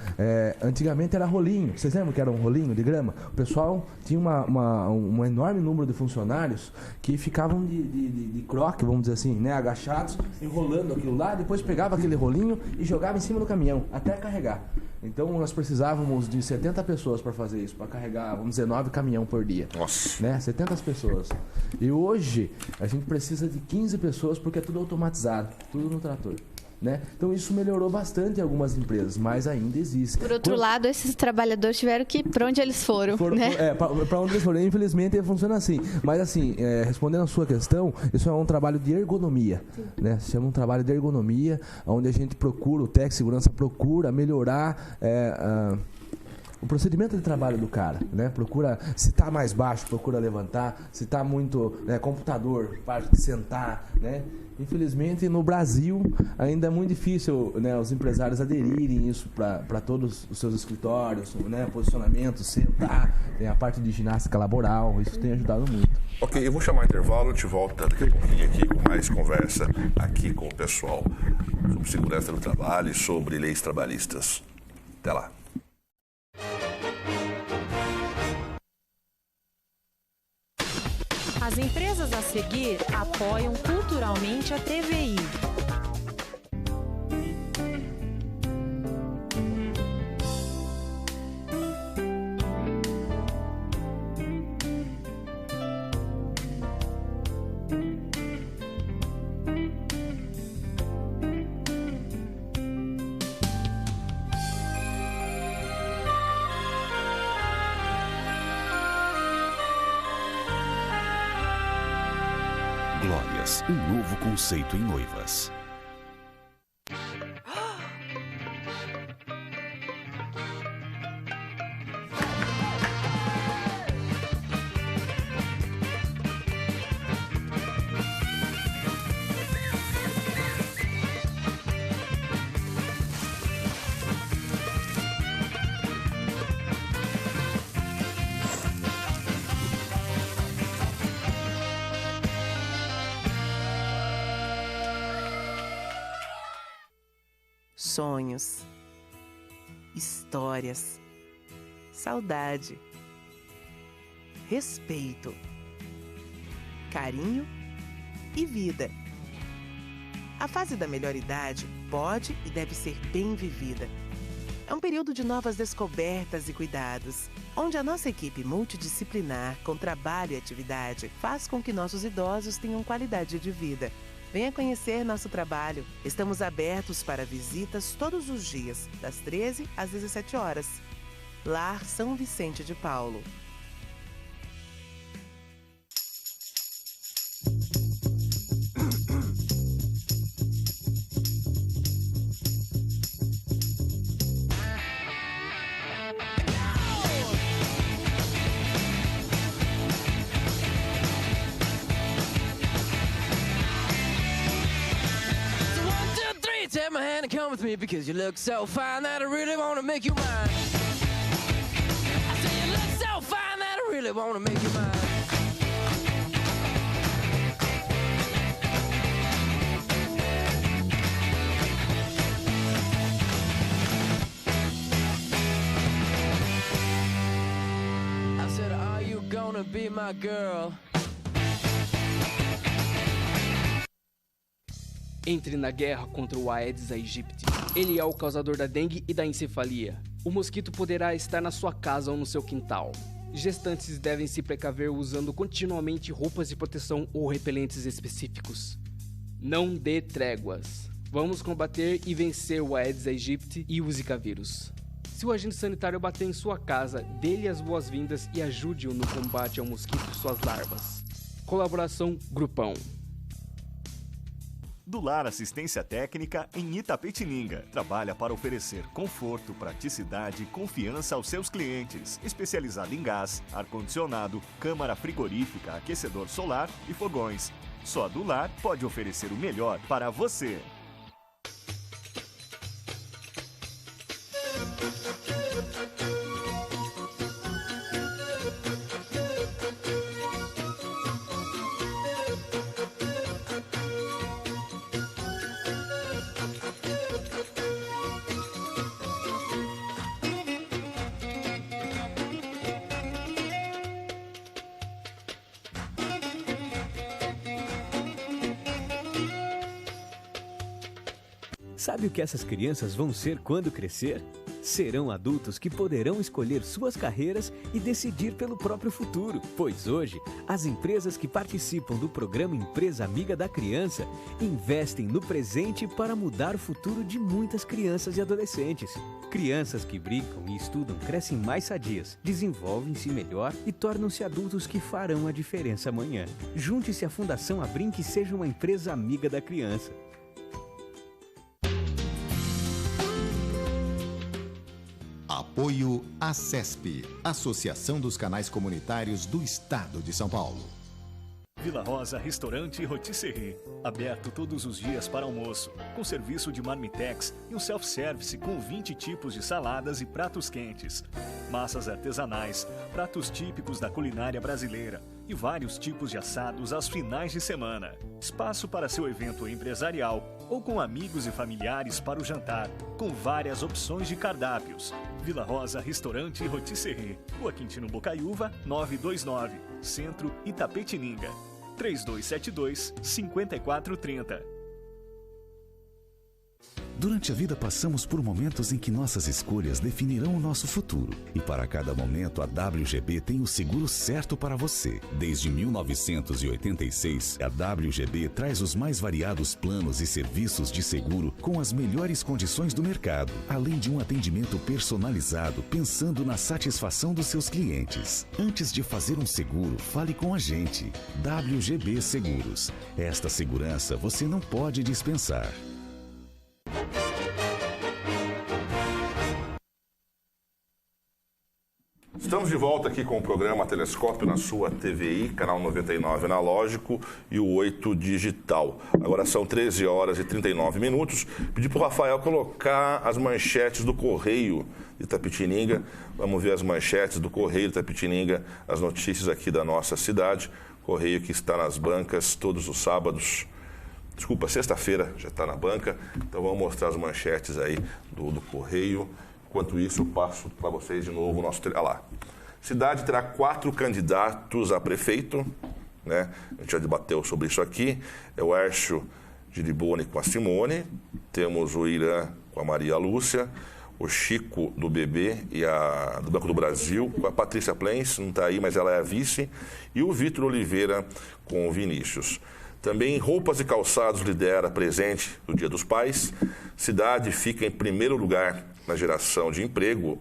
antigamente era rolinho. Vocês lembram que era um rolinho de grama? O pessoal tinha um enorme número de funcionários que ficavam de croque, vamos dizer assim, né? Agachados, enrolando aquilo lá, depois pegava aquele rolinho e jogava em cima do caminhão, até carregar. Então, nós precisávamos de 70 pessoas para fazer isso, para carregar, vamos dizer, 9 caminhões por dia.
Nossa.
Né? 70 pessoas. E hoje, a gente precisa de 15 pessoas porque é tudo automatizado, tudo no trator. Né? Então, isso melhorou bastante em algumas empresas, mas ainda existe.
Por outro lado, esses trabalhadores tiveram que ir para onde eles foram. Né?
Para onde eles foram. Infelizmente, funciona assim. Mas, assim, respondendo a sua questão, isso é um trabalho de ergonomia. Né? Se chama um trabalho de ergonomia, onde a gente procura, o técnico de segurança procura melhorar o procedimento de trabalho do cara, né? Procura, se está mais baixo, procura levantar, se está muito, né, computador, parte de sentar, né? Infelizmente, no Brasil, ainda é muito difícil, né, os empresários aderirem isso para todos os seus escritórios, né, posicionamento, sentar, tem a parte de ginástica laboral, isso tem ajudado muito.
Ok, eu vou chamar o intervalo, te volto daqui a pouquinho aqui com mais conversa aqui com o pessoal sobre segurança do trabalho e sobre leis trabalhistas. Até lá.
As empresas a seguir apoiam culturalmente a TVI.
Glórias, um novo conceito em noivas.
Sonhos, histórias, saudade, respeito, carinho e vida. A fase da melhor idade pode e deve ser bem vivida. É um período de novas descobertas e cuidados, onde a nossa equipe multidisciplinar, com trabalho e atividade, faz com que nossos idosos tenham qualidade de vida. Venha conhecer nosso trabalho. Estamos abertos para visitas todos os dias, das 13 às 17 horas. Lar São Vicente de Paulo.
Take my hand and come with me because you look so fine that I really want to make you mine. I say you look so fine that I really want to make you mine. I said, are you gonna be my girl?
Entre na guerra contra o Aedes aegypti. Ele é o causador da dengue e da encefalia. O mosquito poderá estar na sua casa ou no seu quintal. Gestantes devem se precaver usando continuamente roupas de proteção ou repelentes específicos. Não dê tréguas. Vamos combater e vencer o Aedes aegypti e o Zika vírus. Se o agente sanitário bater em sua casa, dê-lhe as boas-vindas e ajude-o no combate ao mosquito e suas larvas. Colaboração Grupão.
Do Lar Assistência Técnica em Itapetininga. Trabalha para oferecer conforto, praticidade e confiança aos seus clientes. Especializado em gás, ar-condicionado, câmara frigorífica, aquecedor solar e fogões. Só a Do Lar pode oferecer o melhor para você.
Sabe o que essas crianças vão ser quando crescer? Serão adultos que poderão escolher suas carreiras e decidir pelo próprio futuro. Pois hoje, as empresas que participam do programa Empresa Amiga da Criança investem no presente para mudar o futuro de muitas crianças e adolescentes. Crianças que brincam e estudam crescem mais sadias, desenvolvem-se melhor e tornam-se adultos que farão a diferença amanhã. Junte-se à Fundação Abrinq e seja uma empresa amiga da criança.
Apoio ACESP, Associação dos Canais Comunitários do Estado de São Paulo.
Vila Rosa Restaurante e Rotisserie. Aberto todos os dias para almoço, com serviço de marmitex e um self-service com 20 tipos de saladas e pratos quentes. Massas artesanais, pratos típicos da culinária brasileira e vários tipos de assados aos finais de semana. Espaço para seu evento empresarial ou com amigos e familiares para o jantar, com várias opções de cardápios. Vila Rosa Restaurante e Rotisserie. Rua Quintino Bocaiúva, 929, Centro, Itapetininga. 3272-5430.
Durante a vida passamos por momentos em que nossas escolhas definirão o nosso futuro. E para cada momento, a WGB tem o seguro certo para você. Desde 1986, a WGB traz os mais variados planos e serviços de seguro com as melhores condições do mercado, além de um atendimento personalizado pensando na satisfação dos seus clientes. Antes de fazer um seguro, fale com a gente. WGB Seguros. Esta segurança você não pode dispensar.
Estamos de volta aqui com o programa Telescópio na sua TVI, canal 99 analógico e o 8 digital. Agora são 13 horas e 39 minutos. Pedi para o Rafael colocar as manchetes do Correio de Itapetininga. Vamos ver as manchetes do Correio de Itapetininga, as notícias aqui da nossa cidade. Correio que está nas bancas todos os sábados. Desculpa, sexta-feira já está na banca. Então vamos mostrar as manchetes aí do Correio. Enquanto isso, eu passo para vocês de novo o nosso... Olha lá. Cidade terá 4 candidatos a prefeito, né? A gente já debateu sobre isso aqui. É o Hércio Giriboni com a Simone, temos o Irã com a Maria Lúcia, o Chico do BB e do Banco do Brasil com a Patrícia Plens, não está aí, mas ela é a vice, e o Vitor Oliveira com o Vinícius. Também roupas e calçados lidera presente no Dia dos Pais. Cidade fica em primeiro lugar na geração de emprego,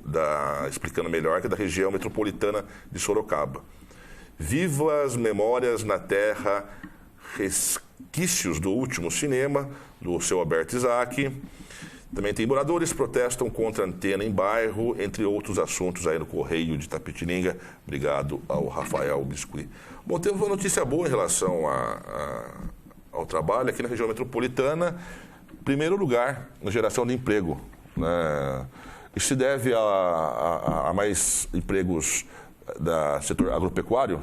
explicando melhor, que é da região metropolitana de Sorocaba. Vivas memórias na terra, resquícios do último cinema, do seu Alberto Isaac. Também tem moradores protestam contra antena em bairro, entre outros assuntos aí no Correio de Itapetininga. Obrigado ao Rafael Biscuit. Bom, temos uma notícia boa em relação ao trabalho aqui na região metropolitana. Primeiro lugar na geração de emprego. Isso se deve a mais empregos do setor agropecuário?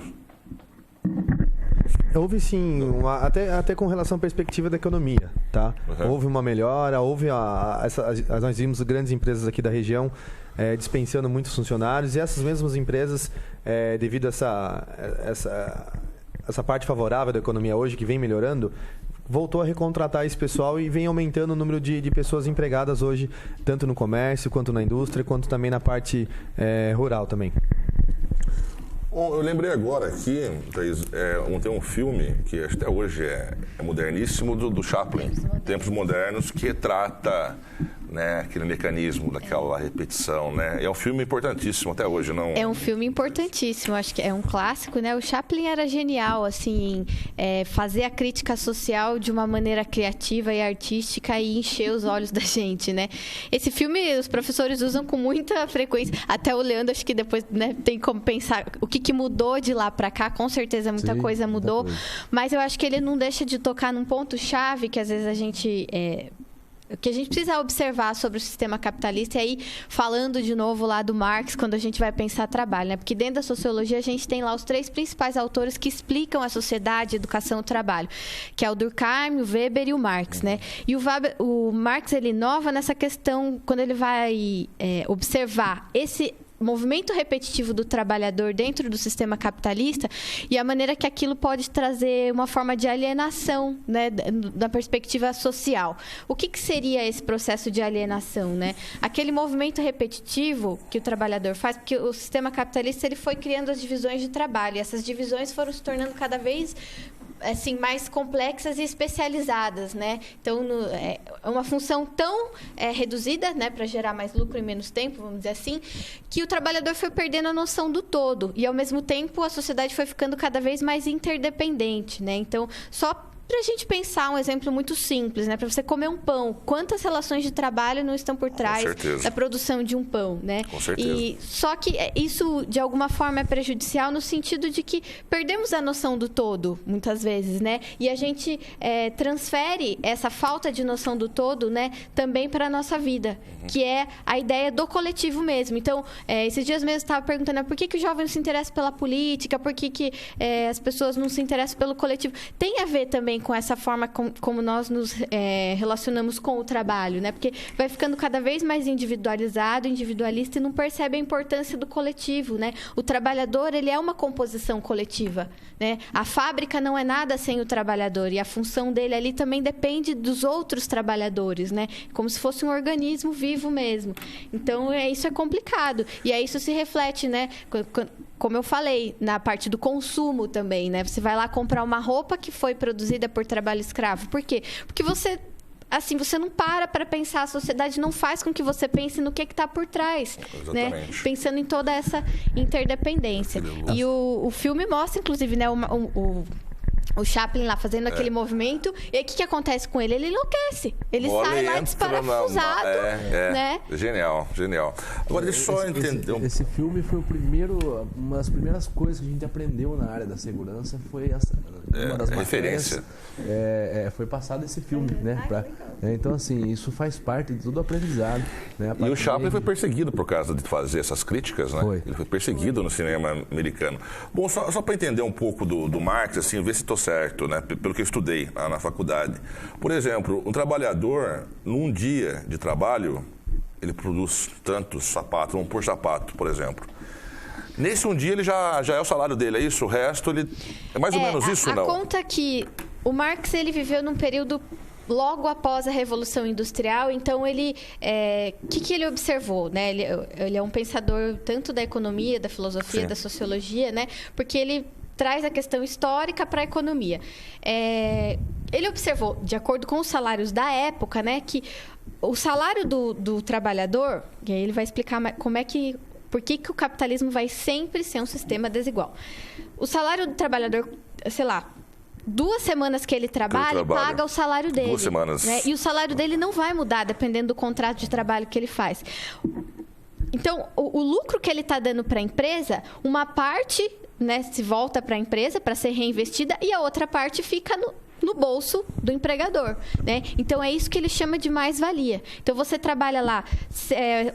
Houve sim, até com relação à perspectiva da economia, tá? Uhum. Houve uma melhora, nós vimos grandes empresas aqui da região dispensando muitos funcionários, e essas mesmas empresas, devido a essa parte favorável da economia hoje, que vem melhorando, voltou a recontratar esse pessoal e vem aumentando o número de pessoas empregadas hoje, tanto no comércio, quanto na indústria, quanto também na parte rural também.
Bom, eu lembrei agora aqui, tem um filme que até hoje é moderníssimo, do Chaplin, Tempos Modernos, que retrata, né, aquele mecanismo daquela repetição, né? É um filme importantíssimo até hoje, não?
É um filme importantíssimo, acho que é um clássico, né? O Chaplin era genial, assim, fazer a crítica social de uma maneira criativa e artística e encher os olhos da gente, né? Esse filme os professores usam com muita frequência, até o Leandro, acho que depois, né, tem como pensar o que mudou de lá para cá, com certeza muita coisa mudou, mas eu acho que ele não deixa de tocar num ponto-chave que às vezes a gente precisa observar sobre o sistema capitalista, e aí falando de novo lá do Marx, quando a gente vai pensar trabalho, né? Porque dentro da sociologia a gente tem lá os 3 principais autores que explicam a sociedade, a educação e o trabalho, que é o Durkheim, o Weber e o Marx, né? E o Marx, ele inova nessa questão quando ele vai observar esse movimento repetitivo do trabalhador dentro do sistema capitalista e a maneira que aquilo pode trazer uma forma de alienação, né, da perspectiva social. O que seria esse processo de alienação, né? Aquele movimento repetitivo que o trabalhador faz, porque o sistema capitalista ele foi criando as divisões de trabalho, e essas divisões foram se tornando cada vez assim, mais complexas e especializadas, né? Então, é uma função tão reduzida, né, para gerar mais lucro em menos tempo, vamos dizer assim, que o trabalhador foi perdendo a noção do todo. E, ao mesmo tempo, a sociedade foi ficando cada vez mais interdependente, né? Então, só Para a gente pensar um exemplo muito simples, né? Para você comer um pão, quantas relações de trabalho não estão por trás da produção de um pão, né?
Com certeza.
E só que isso de alguma forma é prejudicial no sentido de que perdemos a noção do todo, muitas vezes, né? E a gente transfere essa falta de noção do todo, né? Também para a nossa vida, que é a ideia do coletivo mesmo. Então, esses dias mesmo eu estava perguntando por que o jovem não se interessa pela política, por que as pessoas não se interessam pelo coletivo. Tem a ver também com essa forma como nós nos relacionamos com o trabalho, né? Porque vai ficando cada vez mais individualizado, individualista e não percebe a importância do coletivo, né? O trabalhador, ele é uma composição coletiva, né? A fábrica não é nada sem o trabalhador e a função dele ali também depende dos outros trabalhadores, né? Como se fosse um organismo vivo mesmo. Então, isso é complicado. E aí isso se reflete, né? Como eu falei, na parte do consumo também, né? Você vai lá comprar uma roupa que foi produzida por trabalho escravo. Por quê? Porque você não para pensar, a sociedade não faz com que você pense no que está por trás, né? Pensando em toda essa interdependência. E o filme mostra, inclusive, né, o Chaplin lá fazendo aquele movimento. E aí, o que acontece com ele? Ele enlouquece. Ele sai lá desparafusado. Né?
Genial, genial. Agora, deixa eu só entender.
Esse filme foi uma das primeiras coisas que a gente aprendeu na área da segurança. Foi uma das
referência.
Foi passado esse filme, né? Então, assim, isso faz parte de todo o aprendizado. Né?
E o Chaplin foi perseguido por causa de fazer essas críticas, né? Ele foi perseguido no cinema americano. Bom, só para entender um pouco do Marx, assim, ver se estou certo, né? Pelo que eu estudei na faculdade. Por exemplo, um trabalhador, num dia de trabalho, ele produz tantos sapatos, vamos por sapato, por exemplo. Nesse um dia, ele já é o salário dele, é isso? O resto, ele é mais ou menos isso, não?
A conta que o Marx, ele viveu num período logo após a Revolução Industrial, então ele, que ele observou, né? Ele é um pensador tanto da economia, da filosofia, da sociologia, né? Porque ele traz a questão histórica para a economia. Ele observou, de acordo com os salários da época, né, que o salário do trabalhador, e aí ele vai explicar por que o capitalismo vai sempre ser um sistema desigual. O salário do trabalhador, sei lá, 2 semanas que ele trabalha, paga o salário dele.
2 semanas.
Né? E o salário dele não vai mudar, dependendo do contrato de trabalho que ele faz. Então, o lucro que ele está dando para a empresa, uma parte, né, se volta para a empresa para ser reinvestida e a outra parte fica no bolso do empregador, né? Então, é isso que ele chama de mais-valia. Então, você trabalha lá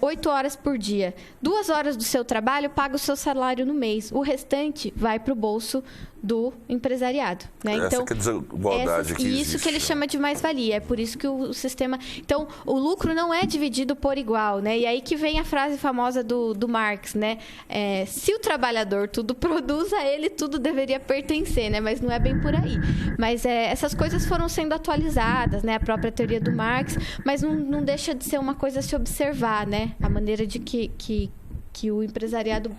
8 horas por dia. 2 horas do seu trabalho paga o seu salário no mês. O restante vai para o bolso do empresariado, né?
Essa que é a desigualdade que existe.
Isso que ele chama de mais-valia. É por isso que o sistema... Então, o lucro não é dividido por igual, né? E aí que vem a frase famosa do Marx, né? Se o trabalhador tudo produz, a ele tudo deveria pertencer, né? Mas não é bem por aí. Mas essas coisas foram sendo atualizadas, né? A própria teoria do Marx, mas não deixa de ser uma coisa a se observar, né? A maneira de que o empresariado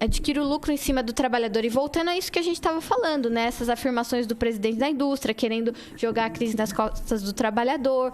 adquire o lucro em cima do trabalhador. E voltando a isso que a gente estava falando, né? Essas afirmações do presidente da indústria, querendo jogar a crise nas costas do trabalhador.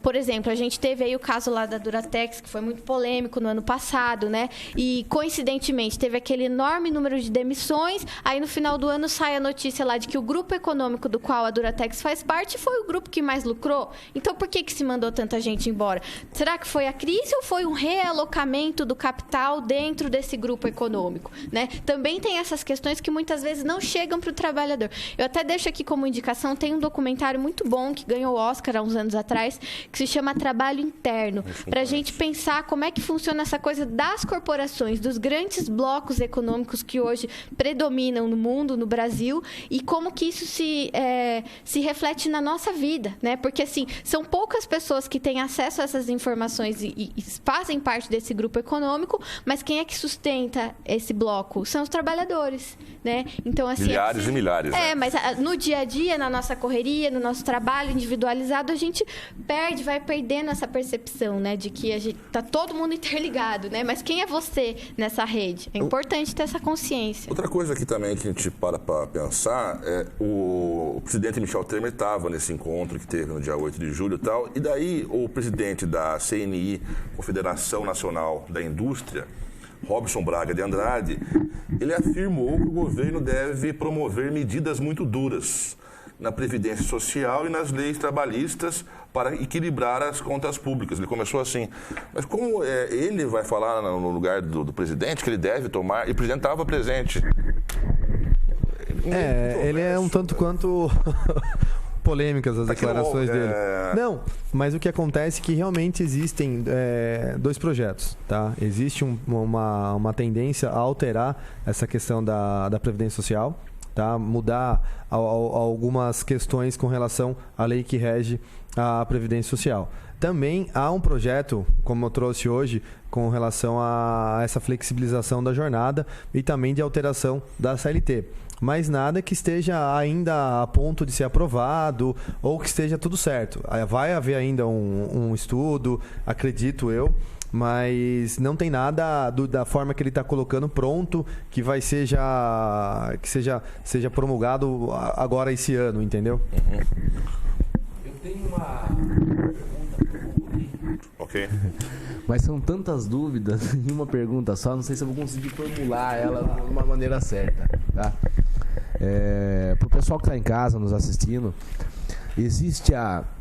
Por exemplo, a gente teve aí o caso lá da Duratex, que foi muito polêmico no ano passado, né? E, coincidentemente, teve aquele enorme número de demissões. Aí, no final do ano, sai a notícia lá de que o grupo econômico do qual a Duratex faz parte foi o grupo que mais lucrou. Então, por que se mandou tanta gente embora? Será que foi a crise ou foi um realocamento do capital dentro desse grupo econômico? Né? Também tem essas questões que muitas vezes não chegam para o trabalhador. Eu até deixo aqui como indicação, tem um documentário muito bom que ganhou o Oscar há uns anos atrás, que se chama Trabalho Interno, para a gente pensar como é que funciona essa coisa das corporações, dos grandes blocos econômicos que hoje predominam no mundo, no Brasil, e como que isso se reflete na nossa vida, né? Porque, assim, são poucas pessoas que têm acesso a essas informações e fazem parte desse grupo econômico, mas quem é que sustenta esse bloco? São os trabalhadores, né? Então, assim,
milhares e milhares. Né?
Mas no dia a dia, na nossa correria, no nosso trabalho individualizado, a gente vai perdendo essa percepção, né? De que a gente tá todo mundo interligado, né? Mas quem é você nessa rede? É importante ter essa consciência.
Outra coisa aqui também que a gente para pensar o presidente Michel Temer estava nesse encontro que teve no dia 8 de julho e tal, e daí o presidente da CNI, Confederação Nacional da Indústria, Robson Braga de Andrade, ele afirmou que o governo deve promover medidas muito duras na Previdência Social e nas leis trabalhistas para equilibrar as contas públicas. Ele começou assim. Mas como ele vai falar no lugar do presidente que ele deve tomar, e o presidente estava presente.
Ele é um tanto quanto polêmicas as declarações dele. Não, mas o que acontece é que realmente existem dois projetos, tá? Existe uma tendência a alterar essa questão da Previdência Social, tá? Mudar algumas questões com relação à lei que rege a Previdência Social. Também há um projeto, como eu trouxe hoje, com relação a essa flexibilização da jornada e também de alteração da CLT. Mas nada que esteja ainda a ponto de ser aprovado ou que esteja tudo certo. Vai haver ainda um estudo, acredito eu, mas não tem nada da forma que ele está colocando pronto que seja promulgado agora esse ano, entendeu?
Eu tenho uma pergunta.
Ok.
Mas são tantas dúvidas em uma pergunta só, não sei se eu vou conseguir formular ela de uma maneira certa, tá? Para o pessoal que está em casa nos assistindo, existe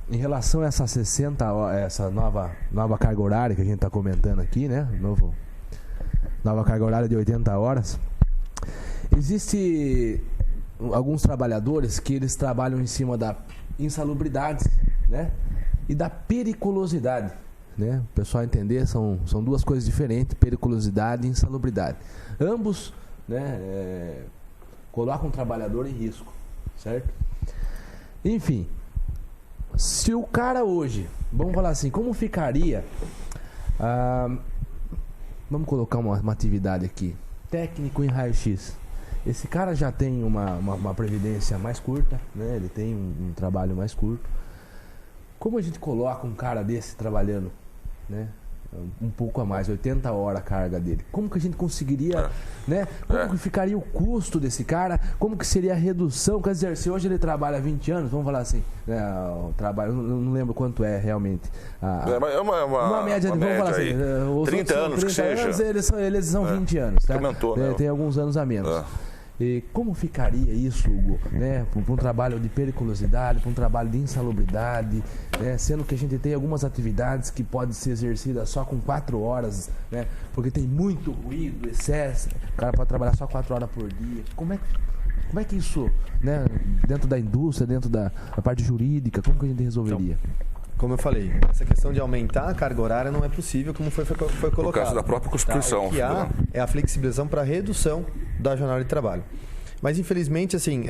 em relação a essa essa nova carga horária que a gente está comentando aqui, né? Nova carga horária de 80 horas. Existe alguns trabalhadores que eles trabalham em cima da insalubridade, né? E da periculosidade, né? O pessoal entender, são duas coisas diferentes, periculosidade e insalubridade. Ambos, né, colocam o trabalhador em risco, certo? Enfim, se o cara hoje, vamos falar assim, como ficaria, vamos colocar uma atividade aqui, técnico em raio-x. Esse cara já tem uma previdência mais curta, né? Ele tem um trabalho mais curto. Como a gente coloca um cara desse trabalhando, né, um pouco a mais, 80 horas a carga dele? Como que a gente conseguiria, né? Como que ficaria o custo desse cara? Como que seria a redução? Quer dizer, se hoje ele trabalha 20 anos, vamos falar assim, né, o trabalho, não lembro quanto é realmente. Uma média, vamos falar assim,
30 anos que seja.
Eles são 20 anos, tá?
Aumentou, né?
Tem alguns anos a menos. E como ficaria isso, Hugo, né, para um trabalho de periculosidade, para um trabalho de insalubridade, né, sendo que a gente tem algumas atividades que podem ser exercidas só com 4 horas, né, porque tem muito ruído, excesso, o cara pode trabalhar só 4 horas por dia. Como é que isso, né, dentro da indústria, dentro da parte jurídica, como que a gente resolveria?
Como eu falei, essa questão de aumentar a carga horária não é possível, como foi colocado.
Por causa da própria Constituição.
O que há é a flexibilização para a redução da jornada de trabalho. Mas, infelizmente, assim,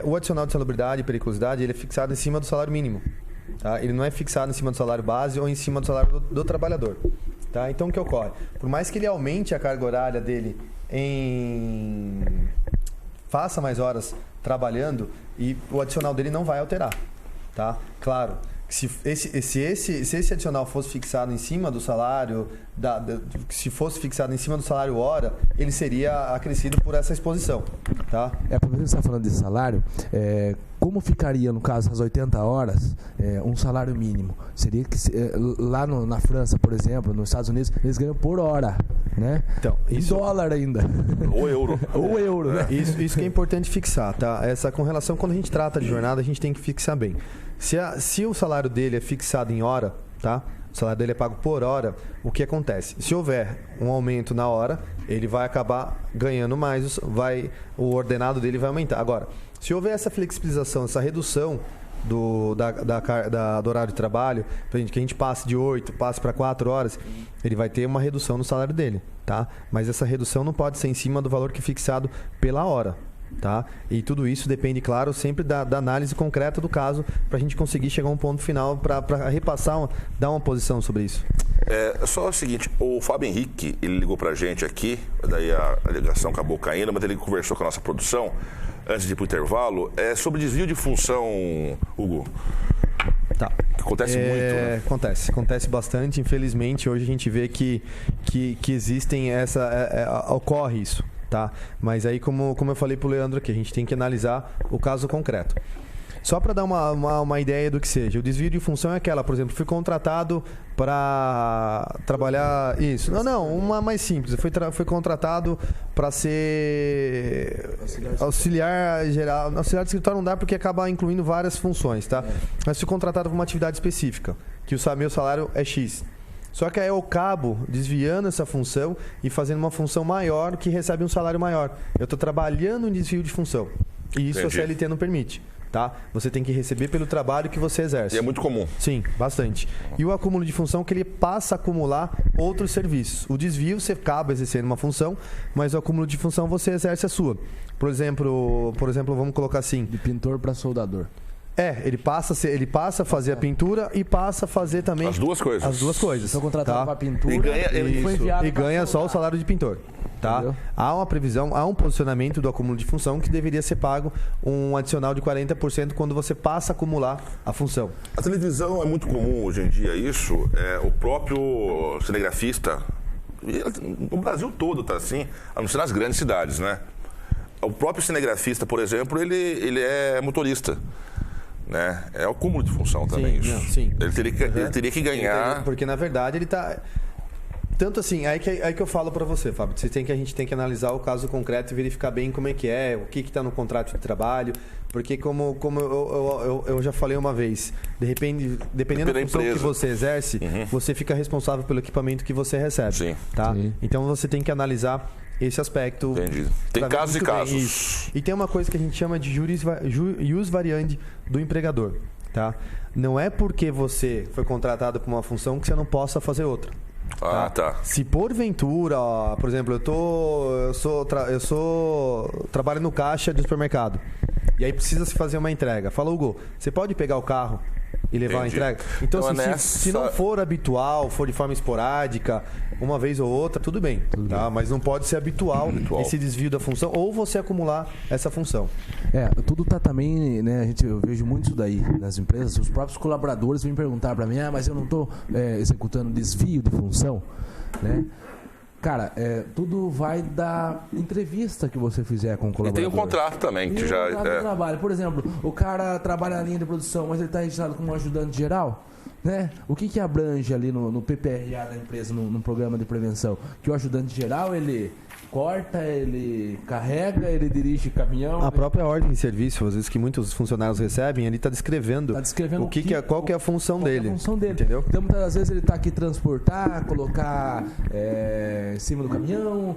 o adicional de salubridade e periculosidade ele é fixado em cima do salário mínimo. Tá? Ele não é fixado em cima do salário base ou em cima do salário do trabalhador. Tá? Então, o que ocorre? Por mais que ele aumente a carga horária dele faça mais horas trabalhando, e o adicional dele não vai alterar. Tá? Claro. Se esse adicional fosse fixado em cima do salário, se fosse fixado em cima do salário hora, ele seria acrescido por essa exposição, tá?
Por exemplo, você está falando desse salário, como ficaria, no caso, as 80 horas, um salário mínimo? Seria que, lá na França, por exemplo, nos Estados Unidos, eles ganham por hora, né? Então, em dólar ainda.
Ou euro.
Ou euro, né?
Isso que é importante fixar, tá? Com relação, quando a gente trata de jornada, a gente tem que fixar bem. Se o salário dele é fixado em hora, tá? O salário dele é pago por hora, o que acontece? Se houver um aumento na hora, ele vai acabar ganhando mais, o ordenado dele vai aumentar. Agora, se houver essa flexibilização, essa redução do horário de trabalho, que a gente passe de 8, passe para 4 horas, ele vai ter uma redução no salário dele, tá? Mas essa redução não pode ser em cima do valor que é fixado pela hora. Tá? E tudo isso depende, claro, sempre da análise concreta do caso, para a gente conseguir chegar a um ponto final para repassar, dar uma posição sobre isso.
Só o seguinte, o Fábio Henrique, ele ligou para a gente aqui, daí a ligação acabou caindo, mas ele conversou com a nossa produção antes de ir para o intervalo, sobre desvio de função, Hugo.
Tá.
Acontece muito, né?
Acontece bastante. Infelizmente, hoje a gente vê que existem ocorre isso. Tá? Mas aí, como eu falei para o Leandro aqui, a gente tem que analisar o caso concreto. Só para dar uma ideia do que seja, o desvio de função é aquela, por exemplo, fui contratado para trabalhar isso. Não, uma mais simples. Fui contratado para ser auxiliar geral. Auxiliar de escritório não dá porque acaba incluindo várias funções, tá? Mas fui contratado para uma atividade específica, que o meu salário é X. Só que aí eu acabo desviando essa função e fazendo uma função maior que recebe um salário maior. Eu estou trabalhando em desvio de função. E isso
Entendi.
a CLT não permite. Tá? Você tem que receber pelo trabalho que você exerce.
E é muito comum.
Sim, bastante. E o acúmulo de função que ele passa a acumular outros serviços. O desvio você acaba exercendo uma função, mas o acúmulo de função você exerce a sua. Por exemplo, vamos colocar assim.
De pintor para soldador.
Ele passa a fazer a pintura e passa a fazer também...
As duas coisas.
As duas coisas.
Estou contratado para pintura
e ganha só o salário de pintor. Tá? Há uma previsão, há um posicionamento do acúmulo de função que deveria ser pago um adicional de 40% quando você passa a acumular a função.
A televisão é muito comum hoje em dia isso. O próprio cinegrafista, no Brasil todo está assim, a não ser nas grandes cidades, né? O próprio cinegrafista, por exemplo, ele é motorista. Né? É o acúmulo de função também,
sim,
isso.
Sim.
Ele teria que ganhar...
Porque, na verdade, ele está... Tanto assim, aí que eu falo para você, Fábio. A gente tem que analisar o caso concreto e verificar bem como é, o que está no contrato de trabalho. Porque como eu já falei uma vez, dependendo da função que você exerce, você fica responsável pelo equipamento que você recebe.
Sim.
Tá? Sim. Então você tem que analisar esse aspecto.
Entendi. Tem casos e casos.
E tem uma coisa que a gente chama de jus variandi do empregador. Tá? Não é porque você foi contratado para uma função que você não possa fazer outra.
Tá.
Se porventura, por exemplo, trabalho no caixa de supermercado e aí precisa se fazer uma entrega. Fala, Hugo, você pode pegar o carro e levar a entrega? Então, se não for habitual, for de forma esporádica, uma vez ou outra, tudo bem. Tá? Mas não pode ser habitual esse desvio da função ou você acumular essa função.
Tudo tá também, né? Eu vejo muito isso daí nas empresas. Os próprios colaboradores vêm perguntar para mim, mas eu não estou executando desvio de função, né? Cara, tudo vai da entrevista que você fizer com o colaborador.
E tem um contrato também, que já
é. Trabalho. Por exemplo, o cara trabalha na linha de produção, mas ele está registrado como ajudante geral, né? O que abrange ali no PPRA da empresa, no programa de prevenção? Que o ajudante geral, ele corta, ele carrega, ele dirige caminhão.
A própria ordem de serviço, às vezes que muitos funcionários recebem, ele está descrevendo qual que é a função dele. Entendeu?
Então, muitas vezes ele está aqui transportar, colocar em cima do caminhão,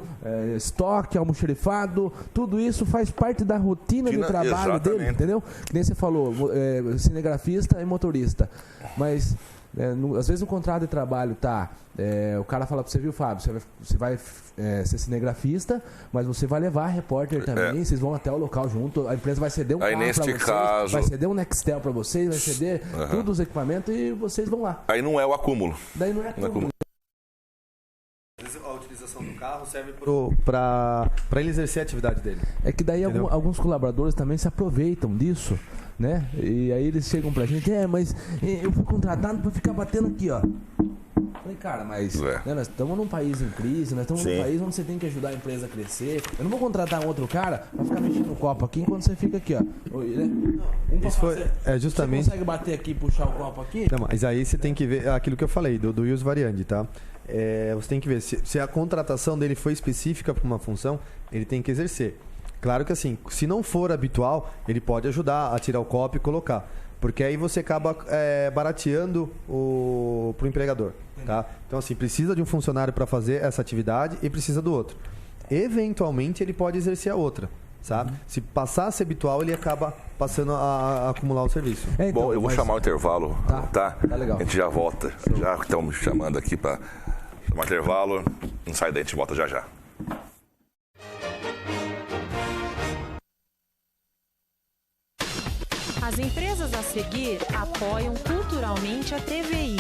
estoque, almoxerifado, tudo isso faz parte da rotina de trabalho dele, entendeu? Que nem você falou, cinegrafista e motorista. Mas às vezes no contrato de trabalho o cara fala pra você, viu, Fábio, você vai ser cinegrafista, mas você vai levar repórter também, vocês vão até o local junto, a empresa vai ceder um carro pra vocês, vai ceder um Nextel pra vocês, vai ceder todos os equipamentos e vocês vão lá.
Aí não é o acúmulo.
Daí não é acúmulo.
A utilização do carro serve para ele exercer a atividade dele.
É que daí alguns colaboradores também se aproveitam disso, né? E aí eles chegam pra gente, mas eu fui contratado para ficar batendo aqui, ó. Falei, cara, mas nós estamos num país em crise, nós estamos num país onde você tem que ajudar a empresa a crescer. Eu não vou contratar um outro cara para ficar mexendo no copo aqui enquanto você fica aqui, ó.
Justamente.
Você consegue bater aqui e puxar o copo aqui?
Não, mas aí você tem que ver aquilo que eu falei, do jus variandi, tá? Você tem que ver se a contratação dele foi específica para uma função, ele tem que exercer. Claro que assim, se não for habitual, ele pode ajudar a tirar o copo e colocar. Porque aí você acaba barateando pro empregador. Tá? Então, assim, precisa de um funcionário para fazer essa atividade e precisa do outro. Eventualmente, ele pode exercer a outra. Sabe? Se passar a ser habitual, ele acaba passando a acumular o serviço.
Bom, eu vou chamar o intervalo. Tá
legal.
A gente já volta. Já estão me chamando aqui para chamar o intervalo. Não sai daí, a gente volta já.
As empresas a seguir apoiam culturalmente a TVI.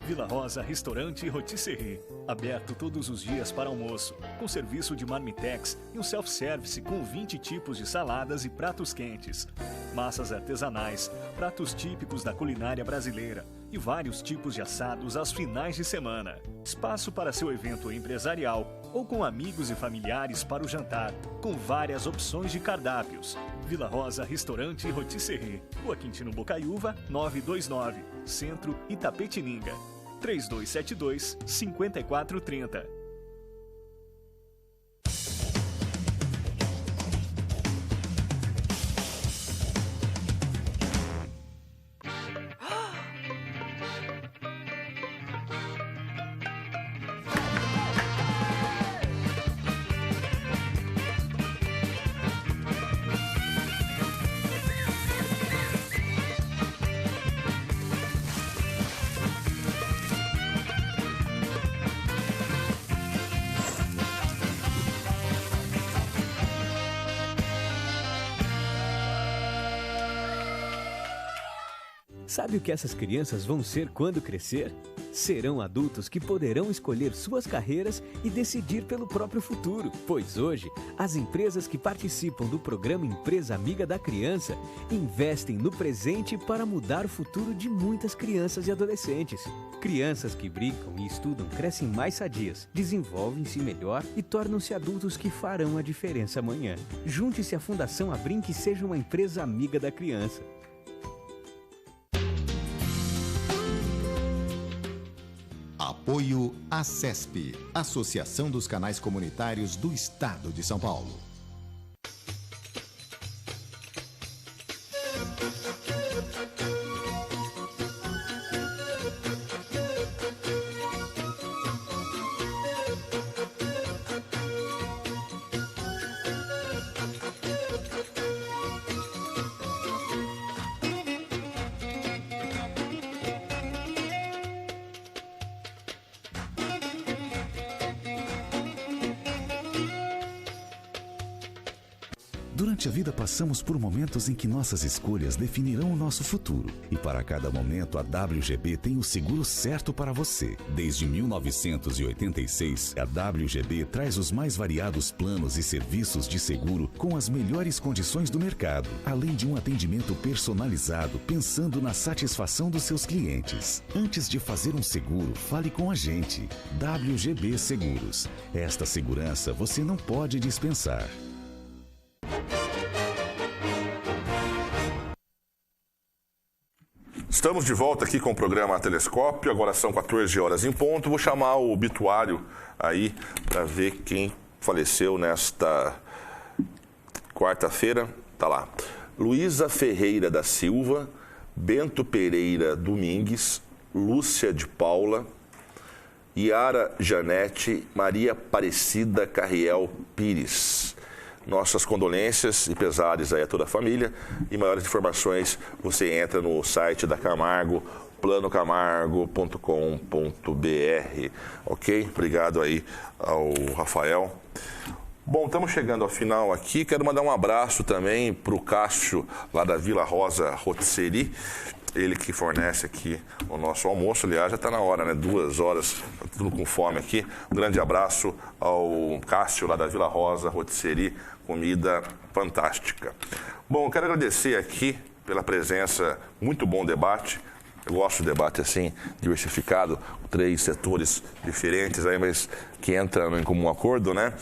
Vila Rosa Restaurante e Rotisserie. Aberto todos os dias para almoço, com serviço de marmitex e um self-service com 20 tipos de saladas e pratos quentes. Massas artesanais, pratos típicos da culinária brasileira e vários tipos de assados aos finais de semana. Espaço para seu evento empresarial ou com amigos e familiares para o jantar, com várias opções de cardápios. Vila Rosa Restaurante e Rotisserie. Rua Quintino Bocaiúva, 929. Centro, Itapetininga. 3272-5430.
Sabe o que essas crianças vão ser quando crescer? Serão adultos que poderão escolher suas carreiras e decidir pelo próprio futuro. Pois hoje, as empresas que participam do programa Empresa Amiga da Criança investem no presente para mudar o futuro de muitas crianças e adolescentes. Crianças que brincam e estudam crescem mais sadias, desenvolvem-se melhor e tornam-se adultos que farão a diferença amanhã. Junte-se à Fundação Abrinq e seja uma empresa amiga da criança.
Apoio ACESP, Associação dos Canais Comunitários do Estado de São Paulo.
Durante a vida passamos por momentos em que nossas escolhas definirão o nosso futuro. E para cada momento a WGB tem o seguro certo para você. Desde 1986, a WGB traz os mais variados planos e serviços de seguro com as melhores condições do mercado, além de um atendimento personalizado pensando na satisfação dos seus clientes. Antes de fazer um seguro, fale com a gente. WGB Seguros. Esta segurança você não pode dispensar.
Estamos de volta aqui com o programa Telescópio, agora são 14 horas em ponto. Vou chamar o obituário aí para ver quem faleceu nesta quarta-feira. Tá lá. Luísa Ferreira da Silva, Bento Pereira Domingues, Lúcia de Paula, Yara Janete, Maria Aparecida Carriel Pires. Nossas condolências e pesares aí a toda a família. E maiores informações você entra no site da Camargo, planocamargo.com.br. Ok? Obrigado aí ao Rafael. Bom, estamos chegando ao final aqui. Quero mandar um abraço também para o Cássio, lá da Vila Rosa Rotisserie. Ele que fornece aqui o nosso almoço. Aliás, já está na hora, né? 2 horas, tá tudo com fome aqui. Um grande abraço ao Cássio, lá da Vila Rosa Rotisserie. Comida fantástica. Bom, eu quero agradecer aqui pela presença, muito bom debate. Eu gosto de debate assim, diversificado, 3 setores diferentes, aí, mas que entram em comum acordo, né?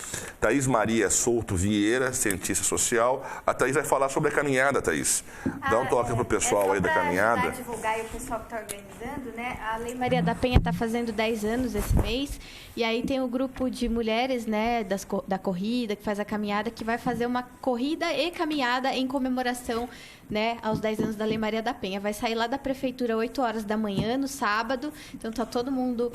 Thaís Maria Souto Vieira, cientista social. A Thaís vai falar sobre a caminhada, Thaís. Dá um toque pro pessoal aí da caminhada.
Para divulgar e o pessoal que está organizando, né? A Lei Maria da Penha está fazendo 10 anos esse mês. E aí tem o grupo de mulheres, né, da corrida, que faz a caminhada, que vai fazer uma corrida e caminhada em comemoração, né, aos 10 anos da Lei Maria da Penha. Vai sair lá da prefeitura 8 horas da manhã, no sábado. Então tá todo mundo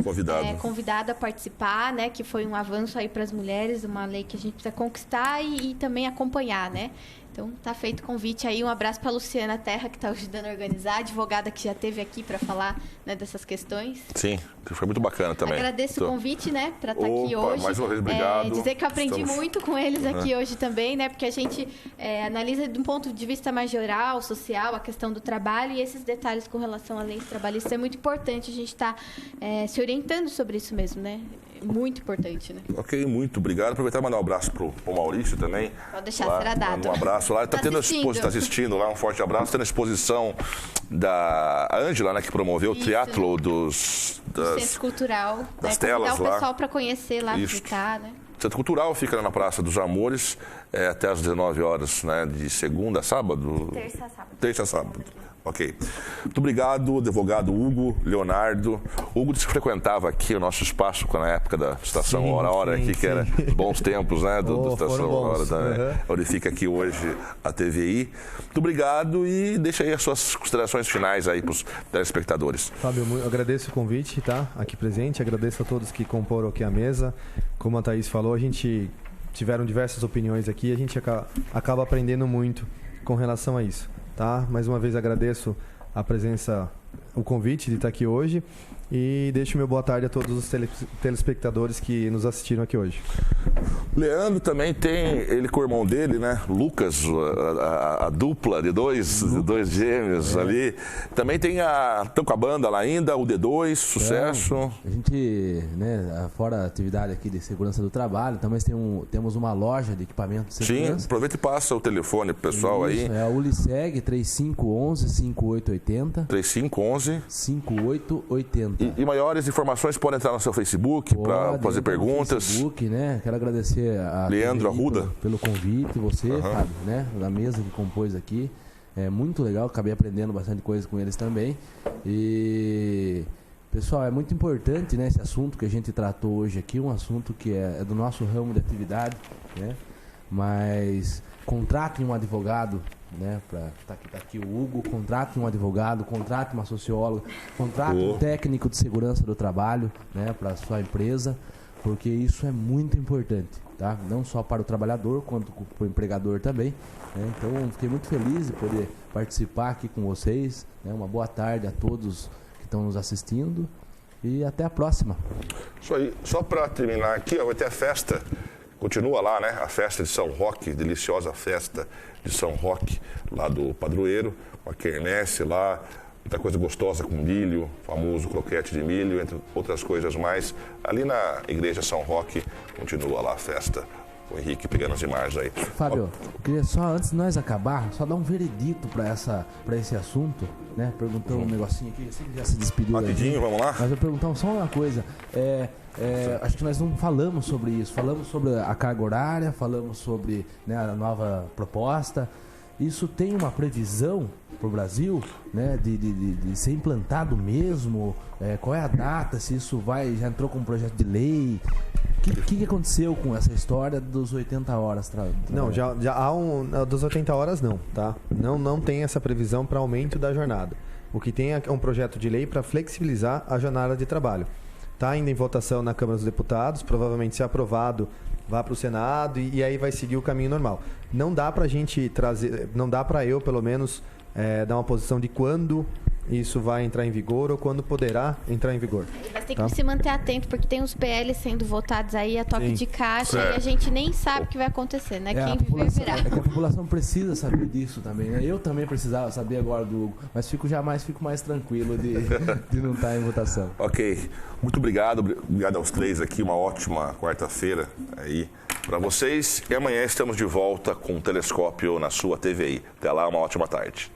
convidado a participar, né? Que foi um avanço aí para as mulheres, uma lei que a gente precisa conquistar e também acompanhar, né? Então, tá feito o convite aí. Um abraço para a Luciana Terra, que está ajudando a organizar, a advogada que já esteve aqui para falar, né, dessas questões.
Sim, foi muito bacana também.
Agradeço o convite, né, para estar aqui hoje.
Mais uma vez, obrigado.
Dizer que eu aprendi muito com eles aqui hoje também, né, porque a gente analisa de um ponto de vista mais geral, social, a questão do trabalho e esses detalhes com relação à lei trabalhista. É muito importante a gente estar se orientando sobre isso mesmo, né? Muito importante, né?
Ok, muito obrigado. Aproveitar e mandar um abraço pro Maurício também.
Pode deixar, será dado.
Um abraço lá. Tá assistindo lá, um forte abraço. Tendo a exposição da Ângela, né, que promoveu o triatlo do Centro
Cultural.
Das telas lá.
O pessoal para conhecer lá, visitar, né?
Centro Cultural fica na Praça dos Amores, até às 19 horas, né, de segunda a sábado?
Terça a sábado.
Terça a sábado. Ok. Muito obrigado, advogado Hugo, Leonardo. Hugo disse que frequentava aqui o nosso espaço na época da Estação Hora a Hora, aqui, que era os bons tempos, né, do Estação Hora. Onde fica aqui hoje a TVI. Muito obrigado e deixa aí as suas considerações finais aí para os telespectadores.
Fábio, eu agradeço o convite, tá? Aqui presente. Agradeço a todos que comporam aqui a mesa. Como a Thaís falou, a gente tiveram diversas opiniões aqui e a gente acaba aprendendo muito com relação a isso. Tá? Mais uma vez agradeço a presença, o convite de estar aqui hoje e deixo meu boa tarde a todos os telespectadores que nos assistiram aqui hoje.
Leandro também tem, ele com o irmão dele, né? Lucas, a dupla de dois gêmeos ali. Também tem estão com a banda lá ainda, o D2, sucesso.
A gente, né, fora a atividade aqui de segurança do trabalho, também temos uma loja de equipamento de segurança.
Sim, aproveita e passa o telefone pro pessoal aí.
É a Uliseg 3511-5880.
3511-5880. E maiores informações podem entrar no seu Facebook para fazer perguntas.
Facebook, né? Quero agradecer a
Leandro Arruda
pelo convite, você, Fábio, né? Da mesa que compôs aqui. É muito legal, acabei aprendendo bastante coisa com eles também. E pessoal, é muito importante, né, esse assunto que a gente tratou hoje aqui, um assunto que é do nosso ramo de atividade, né? Mas contratem um advogado, né, tá aqui o Hugo, contrate um advogado, contrate uma socióloga, contrate um técnico de segurança do trabalho, né, para sua empresa, porque isso é muito importante, tá? Não só para o trabalhador, quanto para o empregador também, né? Então, fiquei muito feliz de poder participar aqui com vocês, né? Uma boa tarde a todos que estão nos assistindo e até a próxima.
Isso aí, só para terminar aqui, vai ter a festa. Continua lá, né? A festa de São Roque, deliciosa festa de São Roque, lá do Padroeiro, uma quermesse lá, muita coisa gostosa com milho, famoso croquete de milho, entre outras coisas mais. Ali na Igreja São Roque, continua lá a festa. O Henrique pegando as imagens aí.
Fábio, queria só, antes de nós acabar, só dar um veredito para esse assunto, né? Perguntando um negocinho aqui, assim que já se despediu.
Rapidinho, vamos lá?
Mas eu perguntar só uma coisa. Acho que nós não falamos sobre isso. Falamos sobre a carga horária, falamos sobre, né, a nova proposta. Isso tem uma previsão para o Brasil, né, de ser implantado mesmo? Qual é a data? Se isso já entrou com um projeto de lei? O que aconteceu com essa história dos 80 horas?
Não, já há dos 80 horas não, tá? Não tem essa previsão para aumento da jornada. O que tem é um projeto de lei para flexibilizar a jornada de trabalho. Está ainda em votação na Câmara dos Deputados, provavelmente se aprovado, vá para o Senado e aí vai seguir o caminho normal. Não dá para a gente trazer, não dá para eu, pelo menos, dar uma posição de quando isso vai entrar em vigor ou quando poderá entrar em vigor.
Mas tem que se manter atento, porque tem os PL sendo votados aí a toque de caixa e a gente nem sabe o que vai acontecer, né? Quem viver verá.
É que a população precisa saber disso também, né? Eu também precisava saber agora do Hugo, mas fico mais tranquilo de não estar em votação.
Ok, muito obrigado aos três aqui, uma ótima quarta-feira aí para vocês. E amanhã estamos de volta com o Telescópio na sua TVI. Até lá, uma ótima tarde.